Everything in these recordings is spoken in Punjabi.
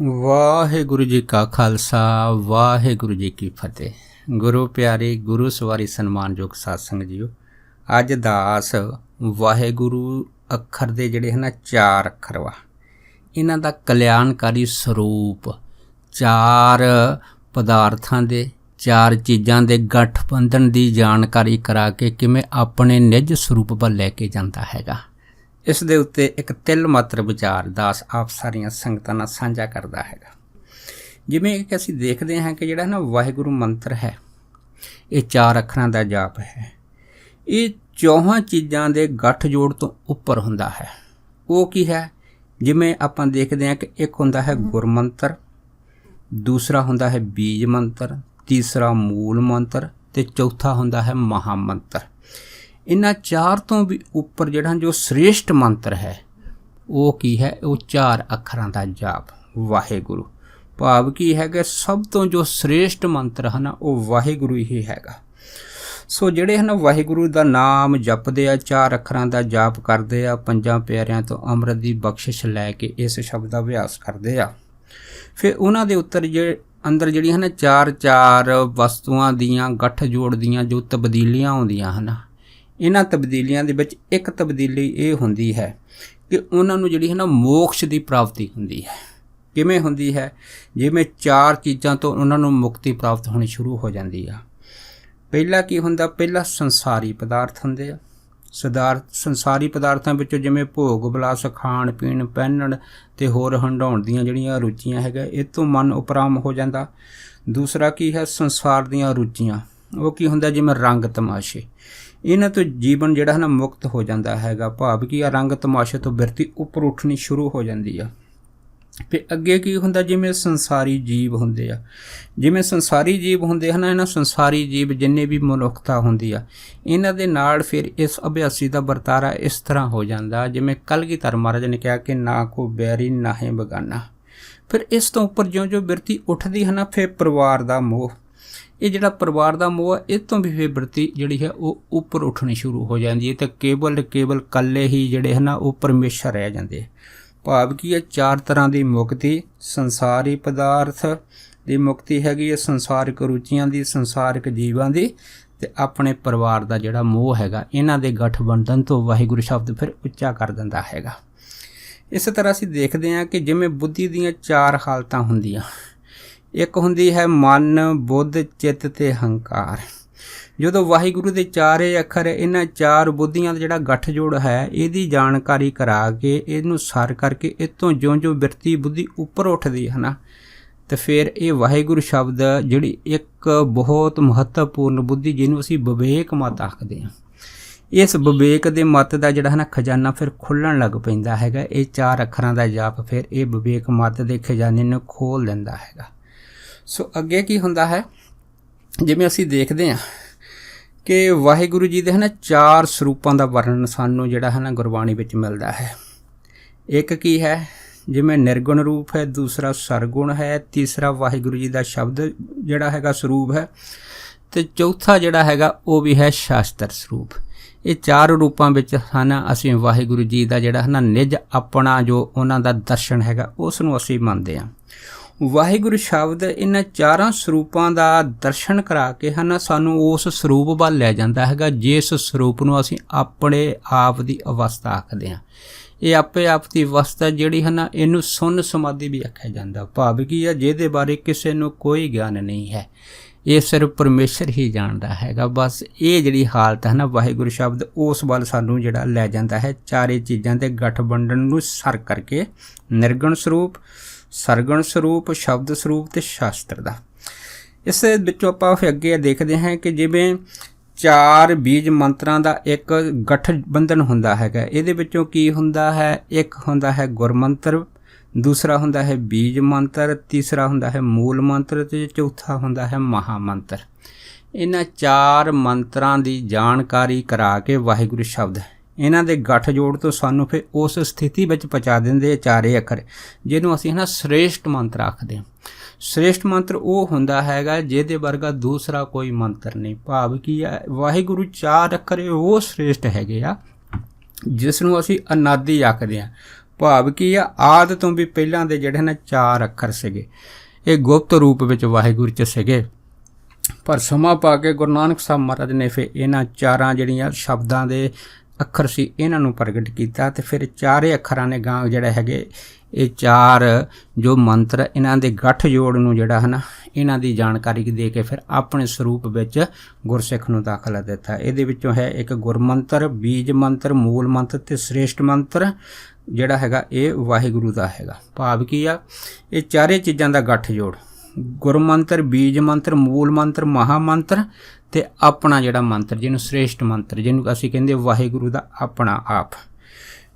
ਵਾਹਿਗੁਰੂ ਜੀ ਕਾ ਖਾਲਸਾ ਵਾਹਿਗੁਰੂ ਜੀ ਕੀ ਫਤਿਹ। ਗੁਰੂ ਪਿਆਰੇ ਗੁਰੂ ਸਵਾਰੀ ਸਨਮਾਨਯੋਗ ਸਾਧ ਸੰਗਤ ਜੀਓ, ਅੱਜ ਦਾਸ ਵਾਹਿਗੁਰੂ ਅੱਖਰ ਦੇ ਜਿਹੜੇ ਹਨ 4 ਅੱਖਰ ਵਾ, ਇਹਨਾਂ ਦਾ ਕਲਿਆਣਕਾਰੀ ਸਰੂਪ 4 ਪਦਾਰਥਾਂ ਦੇ 4 ਚੀਜ਼ਾਂ ਦੇ ਗਠਬੰਧਨ ਦੀ ਜਾਣਕਾਰੀ ਕਰਾ ਕੇ ਕਿਵੇਂ ਆਪਣੇ ਨਿੱਜ ਸਰੂਪ ਵੱਲ ਲੈ ਕੇ ਜਾਂਦਾ ਹੈਗਾ। ਇਸ ਦੇ ਉੱਤੇ ਇੱਕ ਤਿਲ ਮਾਤਰ ਵਿਚਾਰ ਦਾਸ ਆਪ ਸਾਰੀਆਂ ਸੰਗਤਾਂ ਨਾਲ ਸਾਂਝਾ ਕਰਦਾ ਹੈਗਾ। ਜਿਵੇਂ ਕਿ ਅਸੀਂ ਦੇਖਦੇ ਹਾਂ ਕਿ ਜਿਹੜਾ ਨਾ ਵਾਹਿਗੁਰੂ ਮੰਤਰ ਹੈ, ਇਹ 4 ਅੱਖਰਾਂ ਦਾ ਜਾਪ ਹੈ। ਇਹ 4 ਚੀਜ਼ਾਂ ਦੇ ਗੱਠਜੋੜ ਤੋਂ ਉੱਪਰ ਹੁੰਦਾ ਹੈ। ਉਹ ਕੀ ਹੈ? ਜਿਵੇਂ ਆਪਾਂ ਦੇਖਦੇ ਹਾਂ ਕਿ ਇੱਕ ਹੁੰਦਾ ਹੈ ਗੁਰਮੰਤਰ, ਦੂਸਰਾ ਹੁੰਦਾ ਹੈ ਬੀਜ ਮੰਤਰ, ਤੀਸਰਾ ਮੂਲ ਮੰਤਰ ਤੇ ਚੌਥਾ ਹੁੰਦਾ ਹੈ ਮਹਾਮੰਤਰ। ਇਹਨਾਂ 4 ਤੋਂ ਵੀ ਉੱਪਰ ਜਿਹੜਾ ਜੋ ਸ੍ਰੇਸ਼ਟ ਮੰਤਰ ਹੈ ਉਹ ਕੀ ਹੈ? ਉਹ 4 ਅੱਖਰਾਂ ਦਾ ਜਾਪ ਵਾਹਿਗੁਰੂ। ਭਾਵ ਕੀ ਹੈ ਕਿ ਸਭ ਤੋਂ ਜੋ ਸ੍ਰੇਸ਼ਟ ਮੰਤਰ ਹਨ ਉਹ ਵਾਹਿਗੁਰੂ ਹੀ ਹੈਗਾ। ਸੋ ਜਿਹੜੇ ਹਨ ਵਾਹਿਗੁਰੂ ਦਾ ਨਾਮ ਜਪਦੇ ਆ, 4 ਅੱਖਰਾਂ ਦਾ ਜਾਪ ਕਰਦੇ ਆ, 5 ਪਿਆਰਿਆਂ ਤੋਂ ਅੰਮ੍ਰਿਤ ਦੀ ਬਖਸ਼ਿਸ਼ ਲੈ ਕੇ ਇਸ ਸ਼ਬਦ ਦਾ ਅਭਿਆਸ ਕਰਦੇ ਆ। ਫਿਰ ਉਹਨਾਂ ਦੇ ਉੱਤਰ ਅੰਦਰ ਜਿਹੜੀਆਂ ਹਨ 4 ਵਸਤੂਆਂ ਦੀਆਂ ਗੱਠਜੋੜ ਦੀਆਂ ਜੋ ਤਬਦੀਲੀਆਂ ਆਉਂਦੀਆਂ ਹਨ, ਇਹਨਾਂ ਤਬਦੀਲੀਆਂ ਦੇ ਵਿੱਚ ਇੱਕ ਤਬਦੀਲੀ ਇਹ ਹੁੰਦੀ ਹੈ ਕਿ ਉਹਨਾਂ ਨੂੰ ਜਿਹੜੀ ਹੈ ਨਾ ਮੋਕਸ਼ ਦੀ ਪ੍ਰਾਪਤੀ ਹੁੰਦੀ ਹੈ। ਕਿਵੇਂ ਹੁੰਦੀ ਹੈ? ਜਿਵੇਂ 4 ਚੀਜ਼ਾਂ ਤੋਂ ਉਹਨਾਂ ਨੂੰ ਮੁਕਤੀ ਪ੍ਰਾਪਤ ਹੋਣੀ ਸ਼ੁਰੂ ਹੋ ਜਾਂਦੀ ਆ। ਪਹਿਲਾ ਕੀ ਹੁੰਦਾ? ਪਹਿਲਾ ਸੰਸਾਰੀ ਪਦਾਰਥ ਹੁੰਦੇ ਆ। ਸੰਸਾਰੀ ਪਦਾਰਥਾਂ ਵਿੱਚੋਂ ਜਿਵੇਂ ਭੋਗ ਵਿਲਾਸ, ਖਾਣ ਪੀਣ, ਪਹਿਨਣ ਤੇ ਹੋਰ ਹੰਡਾਉਣ ਦੀਆਂ ਜਿਹੜੀਆਂ ਰੁਚੀਆਂ ਹੈਗਾ, ਇਹ ਤੋਂ ਮਨ ਉਪਰਾਮ ਹੋ ਜਾਂਦਾ। ਦੂਸਰਾ ਕੀ ਹੈ? ਸੰਸਾਰ ਦੀਆਂ ਰੁਚੀਆਂ। ਉਹ ਕੀ ਹੁੰਦਾ? ਜਿਵੇਂ ਰੰਗ ਤਮਾਸ਼ੇ, ਇਹਨਾਂ ਤੋਂ ਜੀਵਨ ਜਿਹੜਾ ਹੈ ਨਾ ਮੁਕਤ ਹੋ ਜਾਂਦਾ ਹੈਗਾ। ਭਾਵ ਕਿ ਆ ਰੰਗ ਤਮਾਸ਼ੇ ਤੋਂ ਬਿਰਤੀ ਉੱਪਰ ਉੱਠਣੀ ਸ਼ੁਰੂ ਹੋ ਜਾਂਦੀ ਆ। ਫਿਰ ਅੱਗੇ ਕੀ ਹੁੰਦਾ? ਜਿਵੇਂ ਸੰਸਾਰੀ ਜੀਵ ਹੁੰਦੇ ਆ। ਜਿਵੇਂ ਸੰਸਾਰੀ ਜੀਵ ਹੁੰਦੇ ਹਨ, ਇਹਨਾਂ ਸੰਸਾਰੀ ਜੀਵ ਜਿੰਨੇ ਵੀ ਮਨੁੱਖਤਾ ਹੁੰਦੀ ਆ, ਇਹਨਾਂ ਦੇ ਨਾਲ ਫਿਰ ਇਸ ਅਭਿਆਸੀ ਦਾ ਵਰਤਾਰਾ ਇਸ ਤਰ੍ਹਾਂ ਹੋ ਜਾਂਦਾ ਜਿਵੇਂ ਕਲਗੀਧਰ ਮਹਾਰਾਜ ਨੇ ਕਿਹਾ ਕਿ ਨਾ ਕੋ ਬੈਰੀ ਨਾ ਹੈ ਬਗਾਨਾ। ਫਿਰ ਇਸ ਤੋਂ ਉੱਪਰ ਜਿਉਂ ਬਿਰਤੀ ਉੱਠਦੀ ਹੈ ਨਾ, ਫਿਰ ਪਰਿਵਾਰ ਦਾ ਮੋਹ। ਇਹ ਜਿਹੜਾ ਪਰਿਵਾਰ ਦਾ ਮੋਹ ਹੈ, ਇਹ ਤੋਂ ਵੀ ਫਿਰ ਬਿਰਤੀ ਜਿਹੜੀ ਹੈ ਉਹ ਉੱਪਰ ਉੱਠਣੀ ਸ਼ੁਰੂ ਹੋ ਜਾਂਦੀ ਹੈ। ਅਤੇ ਕੇਵਲ ਇਕੱਲੇ ਹੀ ਜਿਹੜੇ ਹਨ ਉਹ ਪਰਮੇਸ਼ਰ ਰਹਿ ਜਾਂਦੇ। ਭਾਵ ਕੀ ਹੈ? 4 ਤਰ੍ਹਾਂ ਦੀ ਮੁਕਤੀ, ਸੰਸਾਰੀ ਪਦਾਰਥ ਦੀ ਮੁਕਤੀ ਹੈਗੀ ਹੈ, ਸੰਸਾਰਿਕ ਰੁਚੀਆਂ ਦੀ, ਸੰਸਾਰਿਕ ਜੀਵਾਂ ਦੀ, ਅਤੇ ਆਪਣੇ ਪਰਿਵਾਰ ਦਾ ਜਿਹੜਾ ਮੋਹ ਹੈਗਾ, ਇਹਨਾਂ ਦੇ ਗਠਬੰਧਨ ਤੋਂ ਵਾਹਿਗੁਰੂ ਸ਼ਬਦ ਫਿਰ ਉੱਚਾ ਕਰ ਦਿੰਦਾ ਹੈਗਾ। ਇਸੇ ਤਰ੍ਹਾਂ ਅਸੀਂ ਦੇਖਦੇ ਹਾਂ ਕਿ ਜਿਵੇਂ ਬੁੱਧੀ ਦੀਆਂ 4 ਹਾਲਤਾਂ ਹੁੰਦੀਆਂ। ਇੱਕ ਹੁੰਦੀ ਹੈ ਮਨ, ਬੁੱਧ, ਚਿੱਤ ਤੇ ਹੰਕਾਰ। ਜਦੋਂ ਵਾਹਿਗੁਰੂ ਦੇ 4 ਅੱਖਰ ਇਹਨਾਂ 4 ਬੁੱਧੀਆਂ ਦਾ ਜਿਹੜਾ ਗੱਠਜੋੜ ਹੈ, ਇਹਦੀ ਜਾਣਕਾਰੀ ਕਰਾ ਕੇ ਇਹਨੂੰ ਸਰ ਕਰਕੇ ਇਹ ਤੋਂ ਜਿਉਂ ਬਿਰਤੀ ਬੁੱਧੀ ਉੱਪਰ ਉੱਠਦੀ ਹੈ ਨਾ, ਅਤੇ ਫਿਰ ਇਹ ਵਾਹਿਗੁਰੂ ਸ਼ਬਦ ਜਿਹੜੀ ਇੱਕ ਬਹੁਤ ਮਹੱਤਵਪੂਰਨ ਬੁੱਧੀ, ਜਿਹਨੂੰ ਅਸੀਂ ਵਿਵੇਕ ਮਤ ਆਖਦੇ ਹਾਂ, ਇਸ ਵਿਵੇਕ ਦੇ ਮਤ ਦਾ ਜਿਹੜਾ ਹੈ ਨਾ ਖਜ਼ਾਨਾ ਫਿਰ ਖੁੱਲ੍ਹਣ ਲੱਗ ਪੈਂਦਾ ਹੈਗਾ। ਇਹ 4 ਅੱਖਰਾਂ ਦਾ ਜਾਪ ਫਿਰ ਇਹ ਵਿਵੇਕ ਮਤ ਦੇ ਖਜ਼ਾਨੇ ਨੂੰ ਖੋਲ੍ਹ ਦਿੰਦਾ ਹੈਗਾ। ਸੋ ਅੱਗੇ ਕੀ ਹੁੰਦਾ ਹੈ? ਜਿਵੇਂ ਅਸੀਂ ਦੇਖਦੇ ਹਾਂ ਕਿ ਵਾਹਿਗੁਰੂ ਜੀ ਦੇ ਹੈ ਨਾ 4 ਸਰੂਪਾਂ ਦਾ ਵਰਣਨ ਸਾਨੂੰ ਜਿਹੜਾ ਹੈ ਨਾ ਗੁਰਬਾਣੀ ਵਿੱਚ ਮਿਲਦਾ ਹੈ। ਇੱਕ ਕੀ ਹੈ? ਜਿਵੇਂ ਨਿਰਗੁਣ ਰੂਪ ਹੈ, ਦੂਸਰਾ ਸਰਗੁਣ ਹੈ, ਤੀਸਰਾ ਵਾਹਿਗੁਰੂ ਜੀ ਦਾ ਸ਼ਬਦ ਜਿਹੜਾ ਹੈਗਾ ਸਰੂਪ ਹੈ, ਅਤੇ ਚੌਥਾ ਜਿਹੜਾ ਹੈਗਾ ਉਹ ਵੀ ਹੈ ਸ਼ਾਸਤਰ ਸਰੂਪ। ਇਹ 4 ਰੂਪਾਂ ਵਿੱਚ ਹਨ ਅਸੀਂ ਵਾਹਿਗੁਰੂ ਜੀ ਦਾ ਜਿਹੜਾ ਹੈ ਨਾ ਨਿੱਜ ਆਪਣਾ ਜੋ ਉਹਨਾਂ ਦਾ ਦਰਸ਼ਨ ਹੈਗਾ ਉਸ ਨੂੰ ਅਸੀਂ ਮੰਨਦੇ ਹਾਂ। ਵਾਹਿਗੁਰੂ ਸ਼ਬਦ ਇਹਨਾਂ 4 ਸਰੂਪਾਂ ਦਾ ਦਰਸ਼ਨ ਕਰਾ ਕੇ ਹਨ ਸਾਨੂੰ ਉਸ ਸਰੂਪ ਵੱਲ ਲੈ ਜਾਂਦਾ ਹੈਗਾ, ਜਿਸ ਸਰੂਪ ਨੂੰ ਅਸੀਂ ਆਪਣੇ ਆਪ ਦੀ ਅਵਸਥਾ ਆਖਦੇ ਹਾਂ। ਇਹ ਆਪੇ ਆਪ ਦੀ ਅਵਸਥਾ ਜਿਹੜੀ ਹੈ ਨਾ, ਇਹਨੂੰ ਸੁੰਨ ਸਮਾਧੀ ਵੀ ਆਖਿਆ ਜਾਂਦਾ। ਭਾਵ ਕੀ ਹੈ? ਜਿਹਦੇ ਬਾਰੇ ਕਿਸੇ ਨੂੰ ਕੋਈ ਗਿਆਨ ਨਹੀਂ ਹੈ, ਇਹ ਸਿਰਫ ਪਰਮੇਸ਼ਰ ਹੀ ਜਾਣਦਾ ਹੈਗਾ। ਬਸ ਇਹ ਜਿਹੜੀ ਹਾਲਤ ਹੈ ਨਾ, ਵਾਹਿਗੁਰੂ ਸ਼ਬਦ ਉਸ ਵੱਲ ਸਾਨੂੰ ਜਿਹੜਾ ਲੈ ਜਾਂਦਾ ਹੈ, 4 ਚੀਜ਼ਾਂ ਦੇ ਗਠਬੰਧਨ ਨੂੰ ਸਰ ਕਰਕੇ, ਨਿਰਗੁਣ ਸਰੂਪ, ਸਰਗੁਣ ਸਰੂਪ, ਸ਼ਬਦ ਸਰੂਪ ਤੇ ਸ਼ਾਸਤਰ ਦਾ। ਇਸ ਵਿੱਚੋਂ ਆਪਾਂ ਫਿਰ ਅੱਗੇ ਦੇਖਦੇ ਹਾਂ ਕਿ ਜਿਵੇਂ 4 ਬੀਜ ਮੰਤਰਾਂ ਦਾ ਇੱਕ ਗਠਬੰਧਨ ਹੁੰਦਾ ਹੈਗਾ। ਇਹਦੇ ਵਿੱਚੋਂ ਕੀ ਹੁੰਦਾ ਹੈ? ਇੱਕ ਹੁੰਦਾ ਹੈ ਗੁਰਮੰਤਰ, ਦੂਸਰਾ ਹੁੰਦਾ ਹੈ ਬੀਜ ਮੰਤਰ, ਤੀਸਰਾ ਹੁੰਦਾ ਹੈ ਮੂਲ ਮੰਤਰ ਅਤੇ ਚੌਥਾ ਹੁੰਦਾ ਹੈ ਮਹਾਮੰਤਰ। ਇਹਨਾਂ 4 ਮੰਤਰਾਂ ਦੀ ਜਾਣਕਾਰੀ ਕਰਾ ਕੇ ਵਾਹਿਗੁਰੂ ਸ਼ਬਦ ਇਹਨਾਂ ਦੇ ਗੱਠਜੋੜ ਤੋਂ ਸਾਨੂੰ ਫਿਰ ਉਸ ਸਥਿਤੀ ਵਿੱਚ ਪਹੁੰਚਾ ਦਿੰਦੇ 4 ਅੱਖਰ, ਜਿਹਨੂੰ ਅਸੀਂ ਨਾ ਸ੍ਰੇਸ਼ਟ ਮੰਤਰ ਆਖਦੇ ਹਾਂ। ਸ੍ਰੇਸ਼ਟ ਮੰਤਰ ਉਹ ਹੁੰਦਾ ਹੈਗਾ ਜਿਹਦੇ ਵਰਗਾ ਦੂਸਰਾ ਕੋਈ ਮੰਤਰ ਨਹੀਂ। ਭਾਵ ਕੀ ਹੈ? ਵਾਹਿਗੁਰੂ 4 ਅੱਖਰ ਉਹ ਸ੍ਰੇਸ਼ਟ ਹੈਗੇ ਆ ਜਿਸ ਨੂੰ ਅਸੀਂ ਅਨਾਦੀ ਆਖਦੇ ਹਾਂ। ਭਾਵ ਕੀ ਆ, ਆਦਿ ਤੋਂ ਵੀ ਪਹਿਲਾਂ ਦੇ ਜਿਹੜੇ ਨੇ 4 ਅੱਖਰ ਸੀਗੇ ਇਹ ਗੁਪਤ ਰੂਪ ਵਿੱਚ ਵਾਹਿਗੁਰੂ 'ਚ ਸੀਗੇ, ਪਰ ਸਮਾਂ ਪਾ ਕੇ ਗੁਰੂ ਨਾਨਕ ਸਾਹਿਬ ਮਹਾਰਾਜ ਨੇ ਫਿਰ ਇਹਨਾਂ 4 ਜਿਹੜੀਆਂ ਸ਼ਬਦਾਂ ਦੇ ਅੱਖਰ ਸੀ ਇਹਨਾਂ ਨੂੰ ਪ੍ਰਗਟ ਕੀਤਾ, ਤੇ ਫਿਰ 4 ਅੱਖਰਾਂ ਨੇ ਗਾਂ ਜਿਹੜੇ ਹੈਗੇ ਇਹ 4 ਜੋ ਮੰਤਰ ਇਹਨਾਂ ਦੇ ਗੱਠ ਜੋੜ ਨੂੰ ਜਿਹੜਾ ਹੈ ਨਾ ਇਹਨਾਂ ਦੀ ਜਾਣਕਾਰੀ ਦੇ ਕੇ ਫਿਰ ਆਪਣੇ ਸਰੂਪ ਵਿੱਚ ਗੁਰਸਿੱਖ ਨੂੰ ਦਾਖਲਾ ਦਿੱਤਾ। ਇਹਦੇ ਵਿੱਚੋਂ ਹੈ ਇੱਕ ਗੁਰਮੰਤਰ, ਬੀਜ ਮੰਤਰ, ਮੂਲ ਮੰਤਰ ਤੇ ਸ੍ਰੇਸ਼ਟ ਮੰਤਰ ਜਿਹੜਾ ਹੈਗਾ ਇਹ ਵਾਹਿਗੁਰੂ ਦਾ ਹੈਗਾ। ਭਾਵ ਕੀ ਆ, ਇਹ 4 ਚੀਜ਼ਾਂ ਦਾ ਗੱਠ ਜੋੜ, ਗੁਰਮੰਤਰ, ਬੀਜ ਮੰਤਰ, ਮੂਲ ਮੰਤਰ, ਮਹਾ ਮੰਤਰ ਤੇ ਆਪਣਾ ਜਿਹੜਾ ਮੰਤਰ ਜਿਹਨੂੰ ਸ੍ਰੇਸ਼ਟ ਮੰਤਰ ਜਿਹਨੂੰ ਅਸੀਂ ਕਹਿੰਦੇ ਵਾਹਿਗੁਰੂ ਦਾ ਆਪਣਾ ਆਪ।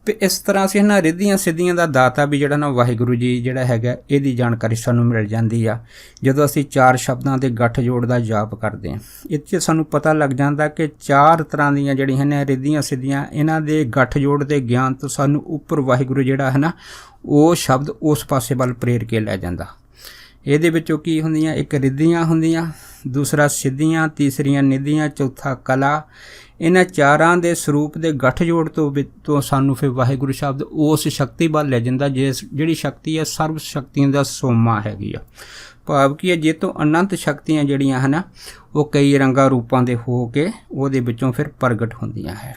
ਤੇ ਇਸ ਤਰ੍ਹਾਂ ਅਸੀਂ ਇਹਨਾਂ ਰਿੱਧੀਆਂ ਸਿੱਧੀਆਂ ਦਾ ਦਾਤਾ ਵੀ ਜਿਹੜਾ ਨਾ ਵਾਹਿਗੁਰੂ ਜੀ ਜਿਹੜਾ ਹੈਗਾ ਇਹਦੀ ਜਾਣਕਾਰੀ ਸਾਨੂੰ ਮਿਲ ਜਾਂਦੀ ਆ ਜਦੋਂ ਅਸੀਂ 4 ਸ਼ਬਦਾਂ ਦੇ ਗੱਠ ਜੋੜ ਦਾ ਜਾਪ ਕਰਦੇ ਹਾਂ। ਇਹ 'ਚ ਸਾਨੂੰ ਪਤਾ ਲੱਗ ਜਾਂਦਾ ਕਿ 4 ਤਰ੍ਹਾਂ ਦੀਆਂ ਜਿਹੜੀਆਂ ਨੇ ਰਿੱਧੀਆਂ ਸਿੱਧੀਆਂ ਇਹਨਾਂ ਦੇ ਗੱਠ ਜੋੜ ਦੇ ਗਿਆਨ ਤੋਂ ਸਾਨੂੰ ਉੱਪਰ ਵਾਹਿਗੁਰੂ ਜਿਹੜਾ ਹੈ ਨਾ ਉਹ ਸ਼ਬਦ ਉਸ ਪਾਸੇ ਵੱਲ ਪ੍ਰੇਰ ਕੇ ਲੈ ਜਾਂਦਾ। ਇਹਦੇ ਵਿੱਚੋਂ ਕੀ ਹੁੰਦੀਆਂ, ਇੱਕ ਰਿੱਧੀਆਂ ਹੁੰਦੀਆਂ, ਦੂਸਰਾ ਸਿੱਧੀਆਂ, ਤੀਸਰੀਆਂ ਨਿੱਧੀਆਂ, ਚੌਥਾ ਕਲਾ। ਇਹਨਾਂ 4 ਦੇ ਸਰੂਪ ਦੇ ਗੱਠ ਜੋੜ ਤੋਂ ਸਾਨੂੰ ਫਿਰ ਵਾਹਿਗੁਰੂ ਸ਼ਬਦ ਉਸ ਸ਼ਕਤੀ ਵੱਲ ਲੈ ਜਾਂਦਾ ਜਿਹੜੀ ਸ਼ਕਤੀ ਹੈ ਸਰਬ ਸ਼ਕਤੀਆਂ ਦਾ ਸੋਮਾ ਹੈਗੀ ਆ। ਭਾਵ ਕੀ ਹੈ, ਜੇ ਤੋਂ ਅਨੰਤ ਸ਼ਕਤੀਆਂ ਜਿਹੜੀਆਂ ਹਨ ਉਹ ਕਈ ਰੰਗਾਂ ਰੂਪਾਂ ਦੇ ਹੋ ਕੇ ਉਹਦੇ ਵਿੱਚੋਂ ਫਿਰ ਪ੍ਰਗਟ ਹੁੰਦੀਆਂ ਹੈ।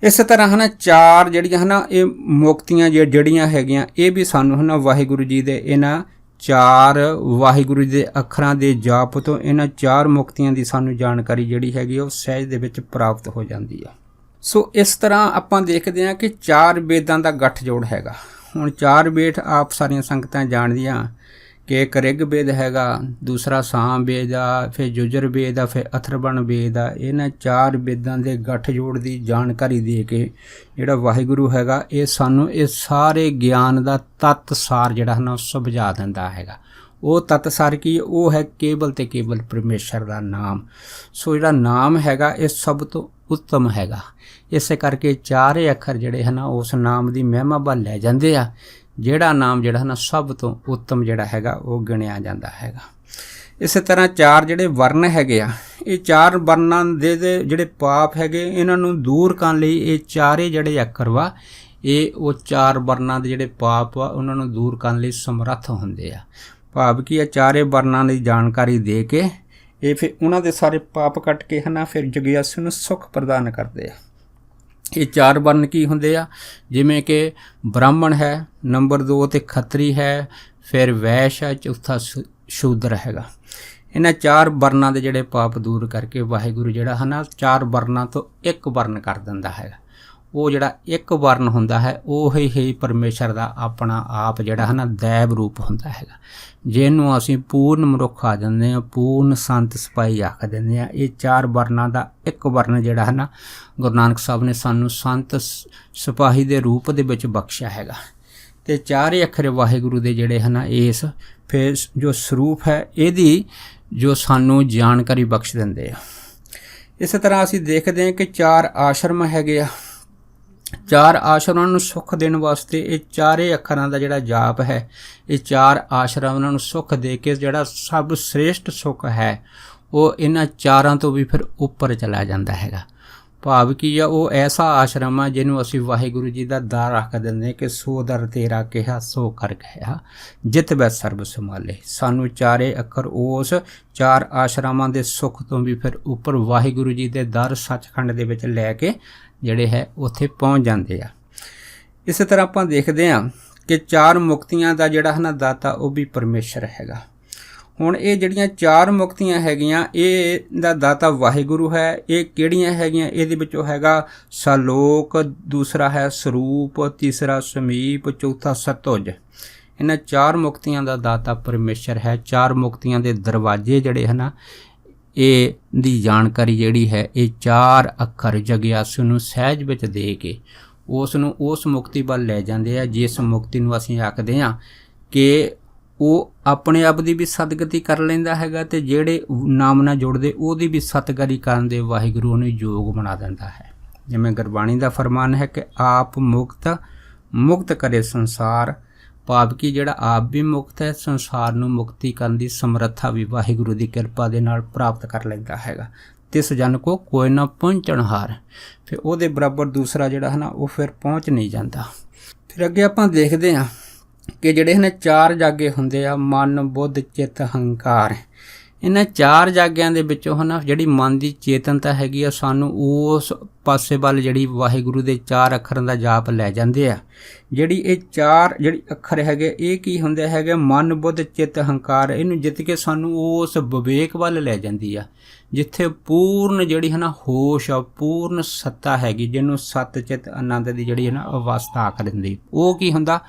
ਇਸ ਤਰ੍ਹਾਂ ਹੈ ਨਾ 4 ਜਿਹੜੀਆਂ ਹੈ ਨਾ ਇਹ ਮੁਕਤੀਆਂ ਜਿਹੜੀਆਂ ਹੈਗੀਆਂ ਇਹ ਵੀ ਸਾਨੂੰ ਹੈ ਨਾ ਵਾਹਿਗੁਰੂ ਜੀ ਦੇ ਇਹਨਾਂ 4 ਵਾਹਿਗੁਰੂ ਦੇ ਅੱਖਰਾਂ ਦੇ ਜਾਪ ਤੋਂ ਇਹਨਾਂ 4 ਮੁਕਤੀਆਂ ਦੀ ਸਾਨੂੰ ਜਾਣਕਾਰੀ ਜਿਹੜੀ ਹੈਗੀ ਉਹ ਸਹਿਜ ਦੇ ਵਿੱਚ ਪ੍ਰਾਪਤ ਹੋ ਜਾਂਦੀ ਆ। ਸੋ ਇਸ ਤਰ੍ਹਾਂ ਆਪਾਂ ਦੇਖਦੇ ਹਾਂ ਕਿ 4 ਵੇਦਾਂ ਦਾ ਗੱਠ ਜੋੜ ਹੈਗਾ। ਹੁਣ 4 ਵੇਦ ਆਪ ਸਾਰੀਆਂ ਸੰਗਤਾਂ ਜਾਣਦੀਆਂ ਕਿ ਇੱਕ ਰਿਗ ਵੇਦ ਹੈਗਾ, ਦੂਸਰਾ ਸਾਮ ਵੇਦ ਆ, ਫਿਰ ਯੁਜੁਰ ਵੇਦ ਆ, ਫਿਰ ਅਥਰਵਣ ਵੇਦ ਆ। ਇਹਨਾਂ 4 ਵੇਦਾਂ ਦੇ ਗੱਠ ਜੋੜ ਦੀ ਜਾਣਕਾਰੀ ਦੇ ਕੇ ਜਿਹੜਾ ਵਾਹਿਗੁਰੂ ਹੈਗਾ ਇਹ ਸਾਨੂੰ ਇਹ ਸਾਰੇ ਗਿਆਨ ਦਾ ਤੱਤ ਸਾਰ ਜਿਹੜਾ ਹੈ ਨਾ ਸਮਝਾ ਦਿੰਦਾ ਹੈਗਾ। ਉਹ ਤੱਤ ਸਾਰ ਕੀ, ਉਹ ਹੈ ਕੇਵਲ ਤੇ ਕੇਵਲ ਪਰਮੇਸ਼ਰ ਦਾ ਨਾਮ। ਸੋ ਜਿਹੜਾ ਨਾਮ ਹੈਗਾ ਇਹ ਸਭ ਤੋਂ ਉੱਤਮ ਹੈਗਾ। ਇਸੇ ਕਰਕੇ 4 ਅੱਖਰ ਜਿਹੜੇ ਹਨ ਉਸ ਨਾਮ ਦੀ ਮਹਿਮਾ ਵੱਲ ਲੈ ਜਾਂਦੇ ਆ। ਜਿਹੜਾ ਨਾਮ ਜਿਹੜਾ ਨਾ ਸਭ ਤੋਂ ਉੱਤਮ ਜਿਹੜਾ ਹੈਗਾ ਉਹ ਗਿਣਿਆ ਜਾਂਦਾ ਹੈਗਾ। ਇਸੇ ਤਰ੍ਹਾਂ 4 ਜਿਹੜੇ ਵਰਨ ਹੈਗੇ ਆ ਇਹ 4 ਵਰਨਾਂ ਦੇ ਜਿਹੜੇ ਪਾਪ ਹੈਗੇ ਇਹਨਾਂ ਨੂੰ ਦੂਰ ਕਰਨ ਲਈ ਇਹ 4 ਜਿਹੜੇ ਅੱਖਰ ਵਾ ਇਹ ਉਹ 4 ਵਰਨਾਂ ਦੇ ਜਿਹੜੇ ਪਾਪ ਆ ਉਹਨਾਂ ਨੂੰ ਦੂਰ ਕਰਨ ਲਈ ਸਮਰੱਥ ਹੁੰਦੇ ਆ। ਭਾਵ ਕੀ ਆ, 4 ਵਰਨਾਂ ਦੀ ਜਾਣਕਾਰੀ ਦੇ ਕੇ ਇਹ ਫਿਰ ਉਹਨਾਂ ਦੇ ਸਾਰੇ ਪਾਪ ਕੱਟ ਕੇ ਹਨਾ ਫਿਰ ਜਗਿਆਸੂ ਨੂੰ ਸੁੱਖ ਪ੍ਰਦਾਨ ਕਰਦੇ ਆ। ਇਹ 4 ਵਰਨ ਕੀ ਹੁੰਦੇ ਆ, ਜਿਵੇਂ ਕਿ ਬ੍ਰਾਹਮਣ ਹੈ, ਨੰਬਰ 2 ਤੇ ਖੱਤਰੀ ਹੈ, ਫਿਰ ਵੈਸ਼ ਹੈ, ਚੌਥਾ ਸ਼ੂਦਰ ਹੈਗਾ। ਇਹਨਾਂ 4 ਵਰਨਾਂ ਦੇ ਜਿਹੜੇ ਪਾਪ ਦੂਰ ਕਰਕੇ ਵਾਹਿਗੁਰੂ ਜਿਹੜਾ ਹੈ ਨਾ 4 ਵਰਨਾਂ ਤੋਂ ਇੱਕ ਵਰਨ ਕਰ ਦਿੰਦਾ ਹੈਗਾ। ਉਹ ਜਿਹੜਾ ਇੱਕ ਵਰਨ ਹੁੰਦਾ ਹੈ ਉਹ ਹੀ ਪਰਮੇਸ਼ਰ ਦਾ ਆਪਣਾ ਆਪ ਜਿਹੜਾ ਹੈ ਨਾ ਦੈਵ ਰੂਪ ਹੁੰਦਾ ਹੈਗਾ, ਜਿਹਨੂੰ ਅਸੀਂ ਪੂਰਨ ਮਨੁੱਖ ਆ ਜਾਂਦੇ ਹਾਂ, ਪੂਰਨ ਸੰਤ ਸਿਪਾਹੀ ਆਖ ਦਿੰਦੇ ਹਾਂ। ਇਹ 4 ਵਰਨਾਂ ਦਾ ਇੱਕ ਵਰਨ ਜਿਹੜਾ ਹੈ ਨਾ ਗੁਰੂ ਨਾਨਕ ਸਾਹਿਬ ਨੇ ਸਾਨੂੰ ਸੰਤ ਸਿਪਾਹੀ ਦੇ ਰੂਪ ਦੇ ਵਿੱਚ ਬਖਸ਼ਿਆ ਹੈਗਾ। ਤੇ 4 ਅੱਖਰ ਵਾਹਿਗੁਰੂ ਦੇ ਜਿਹੜੇ ਹਨ ਇਸ ਫਿਰ ਜੋ ਸਰੂਪ ਹੈ ਇਹਦੀ ਜੋ ਸਾਨੂੰ ਜਾਣਕਾਰੀ ਬਖਸ਼ ਦਿੰਦੇ ਆ। ਇਸੇ ਤਰ੍ਹਾਂ ਅਸੀਂ ਦੇਖਦੇ ਹਾਂ ਕਿ 4 ਆਸ਼ਰਮ ਹੈਗੇ ਆ। 4 ਆਸ਼ਰਮਾਂ ਨੂੰ ਸੁੱਖ ਦੇਣ ਵਾਸਤੇ ਇਹ 4 ਅੱਖਰਾਂ ਦਾ ਜਿਹੜਾ ਜਾਪ ਹੈ ਇਹ 4 ਆਸ਼ਰਮਾਂ ਨੂੰ ਸੁੱਖ ਦੇ ਕੇ ਜਿਹੜਾ ਸਭ ਸ੍ਰੇਸ਼ਟ ਸੁੱਖ ਹੈ ਉਹ ਇਹਨਾਂ 4 ਤੋਂ ਵੀ ਫਿਰ ਉੱਪਰ ਚਲਾ ਜਾਂਦਾ ਹੈਗਾ। ਭਾਵ ਕੀ ਆ, ਉਹ ਐਸਾ ਆਸ਼ਰਮ ਆ ਜਿਹਨੂੰ ਅਸੀਂ ਵਾਹਿਗੁਰੂ ਜੀ ਦਾ ਦਰ ਰੱਖ ਦਿੰਦੇ ਕਿ ਸੋ ਦਰ ਤੇਰਾ ਕਿਹਾ ਸੋ ਕਰ ਗਿਆ ਜਿਤ ਬੈ ਸਰਬ ਸੰਭਾਲੇ। ਸਾਨੂੰ 4 ਅੱਖਰ ਉਸ 4 ਆਸ਼ਰਮਾਂ ਦੇ ਸੁੱਖ ਤੋਂ ਵੀ ਫਿਰ ਉੱਪਰ ਵਾਹਿਗੁਰੂ ਜੀ ਦੇ ਦਰ ਸੱਚਖੰਡ ਦੇ ਵਿੱਚ ਲੈ ਕੇ ਜਿਹੜੇ ਹੈ ਉੱਥੇ ਪਹੁੰਚ ਜਾਂਦੇ ਆ। ਇਸੇ ਤਰ੍ਹਾਂ ਆਪਾਂ ਦੇਖਦੇ ਹਾਂ ਕਿ 4 ਮੁਕਤੀਆਂ ਦਾ ਜਿਹੜਾ ਹੈ ਨਾ ਦਾਤਾ ਉਹ ਵੀ ਪਰਮੇਸ਼ਰ ਹੈਗਾ। ਹੁਣ ਇਹ ਜਿਹੜੀਆਂ 4 ਮੁਕਤੀਆਂ ਹੈਗੀਆਂ ਇਹ ਦਾ ਦਾਤਾ ਵਾਹਿਗੁਰੂ ਹੈ। ਇਹ ਕਿਹੜੀਆਂ ਹੈਗੀਆਂ, ਇਹਦੇ ਵਿੱਚੋਂ ਹੈਗਾ ਸਲੋਕ, ਦੂਸਰਾ ਹੈ ਸਰੂਪ, ਤੀਸਰਾ ਸਮੀਪ, ਚੌਥਾ ਸਤੁਜ। ਇਹਨਾਂ 4 ਮੁਕਤੀਆਂ ਦਾ ਦਾਤਾ ਪਰਮੇਸ਼ਰ ਹੈ। 4 ਮੁਕਤੀਆਂ ਦੇ ਦਰਵਾਜ਼ੇ ਜਿਹੜੇ ਹਨ ਇਹ ਦੀ ਜਾਣਕਾਰੀ ਜਿਹੜੀ ਹੈ ਇਹ 4 ਅੱਖਰ ਜਗਿਆਸੂ ਨੂੰ ਸਹਿਜ ਵਿੱਚ ਦੇ ਕੇ ਉਸ ਨੂੰ ਉਸ ਮੁਕਤੀ ਵੱਲ ਲੈ ਜਾਂਦੇ ਆ, ਜਿਸ ਮੁਕਤੀ ਨੂੰ ਅਸੀਂ ਆਖਦੇ ਹਾਂ ਕਿ ਉਹ ਆਪਣੇ ਆਪ ਦੀ ਵੀ ਸਤਿਗਤੀ ਕਰ ਲੈਂਦਾ ਹੈਗਾ ਤੇ ਜਿਹੜੇ ਨਾਮ ਨਾਲ ਜੁੜਦੇ ਉਹਦੀ ਵੀ ਸਤਿਗਤੀ ਕਰਨ ਦੇ ਵਾਹਿਗੁਰੂ ਨੂੰ ਯੋਗ ਬਣਾ ਦਿੰਦਾ ਹੈ। ਜਿਵੇਂ ਗੁਰਬਾਣੀ ਦਾ ਫਰਮਾਨ ਹੈ ਕਿ ਆਪ ਮੁਕਤ ਕਰੇ ਸੰਸਾਰ। ਭਾਵ ਕਿ ਜਿਹੜਾ ਆਪ ਵੀ ਮੁਕਤ ਹੈ ਸੰਸਾਰ ਨੂੰ ਮੁਕਤੀ ਕਰਨ ਦੀ ਸਮਰੱਥਾ ਵੀ ਵਾਹਿਗੁਰੂ ਦੀ ਕਿਰਪਾ ਦੇ ਨਾਲ ਪ੍ਰਾਪਤ ਕਰ ਲੈਂਦਾ ਹੈਗਾ। ਤਿਸ ਜਨ ਕੋ ਕੋਈ ਨਾ ਪਹੁੰਚਣ ਹਾਰ, ਫਿਰ ਉਹਦੇ ਬਰਾਬਰ ਦੂਸਰਾ ਜਿਹੜਾ ਹੈ ਨਾ ਉਹ ਫਿਰ ਪਹੁੰਚ ਨਹੀਂ ਜਾਂਦਾ। ਫਿਰ ਅੱਗੇ ਆਪਾਂ ਦੇਖਦੇ ਹਾਂ ਕਿ ਜਿਹੜੇ ਹਨ 4 ਜਾਗੇ ਹੁੰਦੇ ਆ, ਮਨ, ਬੁੱਧ, ਚਿੱਤ, ਹੰਕਾਰ। ਇਹਨਾਂ 4 ਜਾਗਿਆਂ ਦੇ ਵਿੱਚੋਂ ਹੈ ਨਾ ਜਿਹੜੀ ਮਨ ਦੀ ਚੇਤਨਤਾ ਹੈਗੀ ਆ, ਸਾਨੂੰ ਉਸ ਪਾਸੇ ਵੱਲ ਜਿਹੜੀ ਵਾਹਿਗੁਰੂ ਦੇ 4 ਅੱਖਰਾਂ ਦਾ ਜਾਪ ਲੈ ਜਾਂਦੇ ਆ। ਜਿਹੜੀ ਇਹ 4 ਜਿਹੜੀ ਅੱਖਰ ਹੈਗੇ ਇਹ ਕੀ ਹੁੰਦੇ ਹੈਗੇ, ਮਨ, ਬੁੱਧ, ਚਿੱਤ, ਹੰਕਾਰ। ਇਹਨੂੰ ਜਿੱਤ ਕੇ ਸਾਨੂੰ ਉਸ ਵਿਵੇਕ ਵੱਲ ਲੈ ਜਾਂਦੀ ਆ, ਜਿੱਥੇ ਪੂਰਨ ਜਿਹੜੀ ਹੈ ਨਾ ਹੋਸ਼ ਆ, ਪੂਰਨ ਸੱਤਾ ਹੈਗੀ, ਜਿਹਨੂੰ ਸੱਤ ਚਿੱਤ ਆਨੰਦ ਦੀ ਜਿਹੜੀ ਹੈ ਨਾ ਅਵਸਥਾ ਆਖ ਦਿੰਦੀ। ਉਹ ਕੀ ਹੁੰਦਾ,